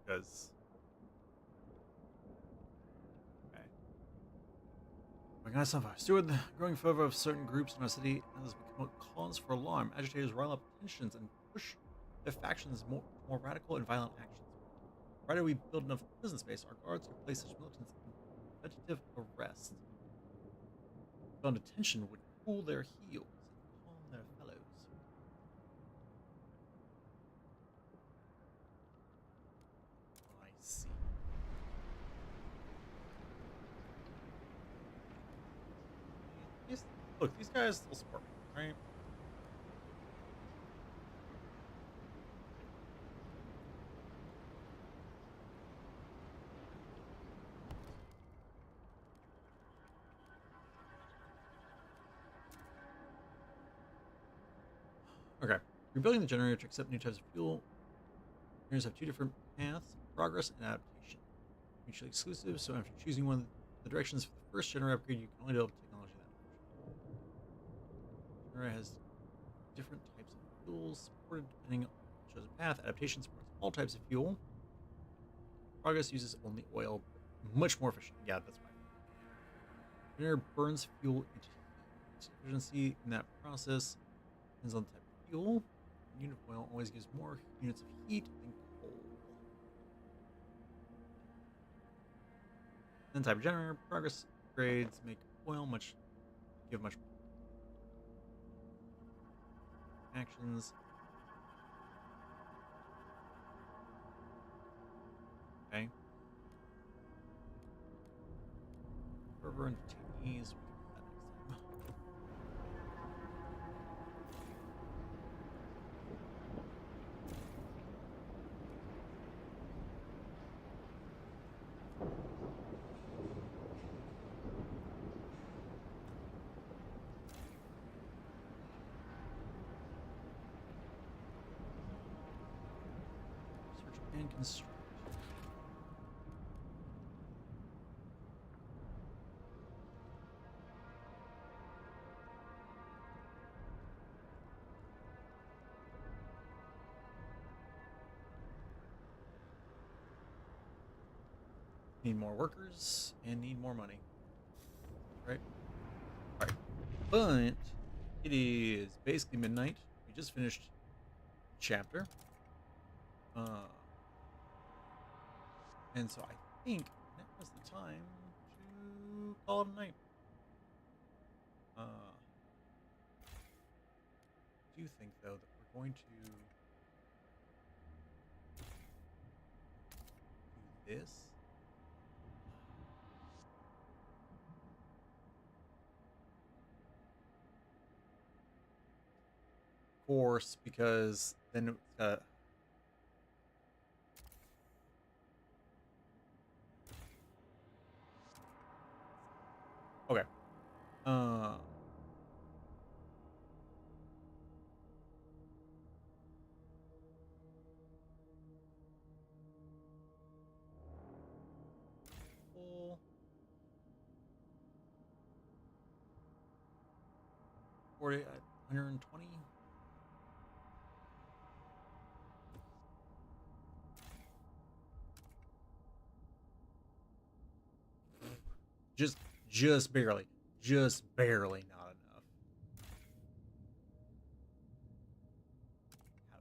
Because okay. Organize sunfire. Steward the growing fervor of certain groups in our city has become a cause for alarm. Agitators rile up tensions and push their factions more radical and violent actions. Provided we build enough prison space, our guards could place such militants in preventative arrest. found attention would cool their heels and calm their fellows. I see. Look, these guys will support me, right? Okay. Rebuilding the generator to accept new types of fuel. Generators have two different paths, progress and adaptation. Mutually exclusive, so after choosing one of the directions for the first generator upgrade, you can only develop technology that option. Generator has different types of fuels supported depending on the chosen path. Adaptation supports all types of fuel. Progress uses only oil, much more efficient. Yeah, that's right. Generator burns fuel into heat. Efficiency in that process depends on the type of fuel. A unit of oil always gives more units of heat than coal. Then type of generator progress grades make oil give much more. Actions. Okay. Fervor and detainees. We'll do that next time. Search and construct. Need more workers and need more money. Right? Alright. But it is basically midnight. We just finished chapter. And so I think now is the time to call it a night. I do think though that we're going to do this. Of course, because then okay. Full 40 at 120. Just barely. Just barely not enough. How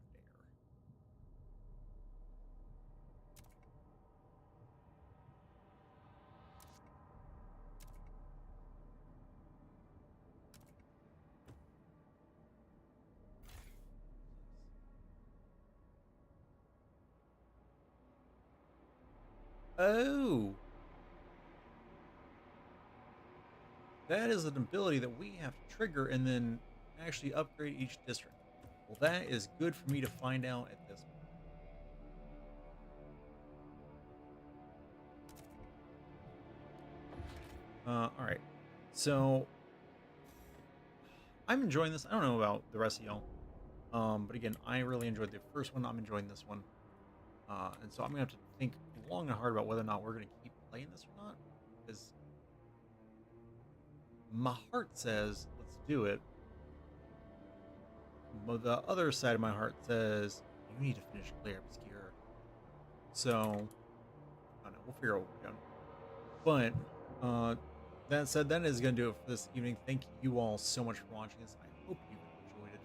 dare. Oh. That is an ability that we have to trigger and then actually upgrade each district. Well, that is good for me to find out at this point. All right. So I'm enjoying this. I don't know about the rest of y'all. But again, I really enjoyed the first one. I'm enjoying this one. And so I'm gonna have to think long and hard about whether or not we're gonna keep playing this or not. Because my heart says let's do it. But the other side of my heart says you need to finish Clear Obscure. So I don't know, we'll figure out what we're doing. But that said, that is gonna do it for this evening. Thank you all so much for watching this. I hope you enjoyed it.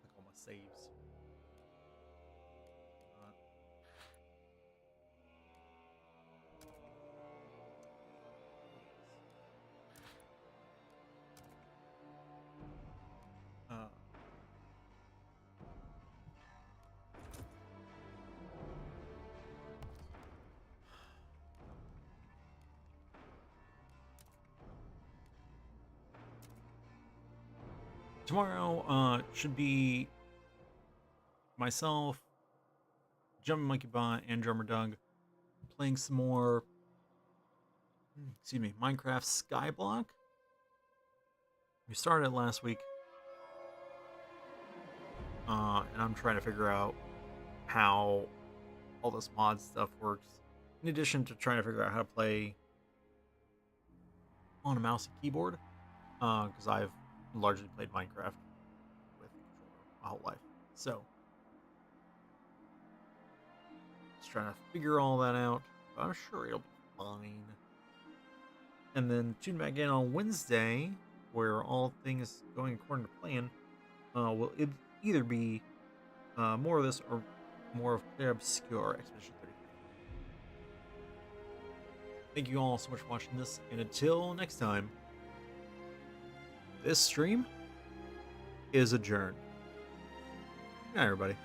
Click all my saves. tomorrow should be myself, Jumping Monkey Bot, and Drummer Doug playing some more, Minecraft Skyblock. We started last week, and I'm trying to figure out how all this mod stuff works, in addition to trying to figure out how to play on a mouse and keyboard, because I've largely played Minecraft with a controller my whole life. So, just trying to figure all that out. But I'm sure it'll be fine. And then tune back in on Wednesday, where all things going according to plan. Will it either be more of this or more of Clear Obscure Expedition 30. Thank you all so much for watching this, and until next time, this stream is adjourned. Good night, everybody.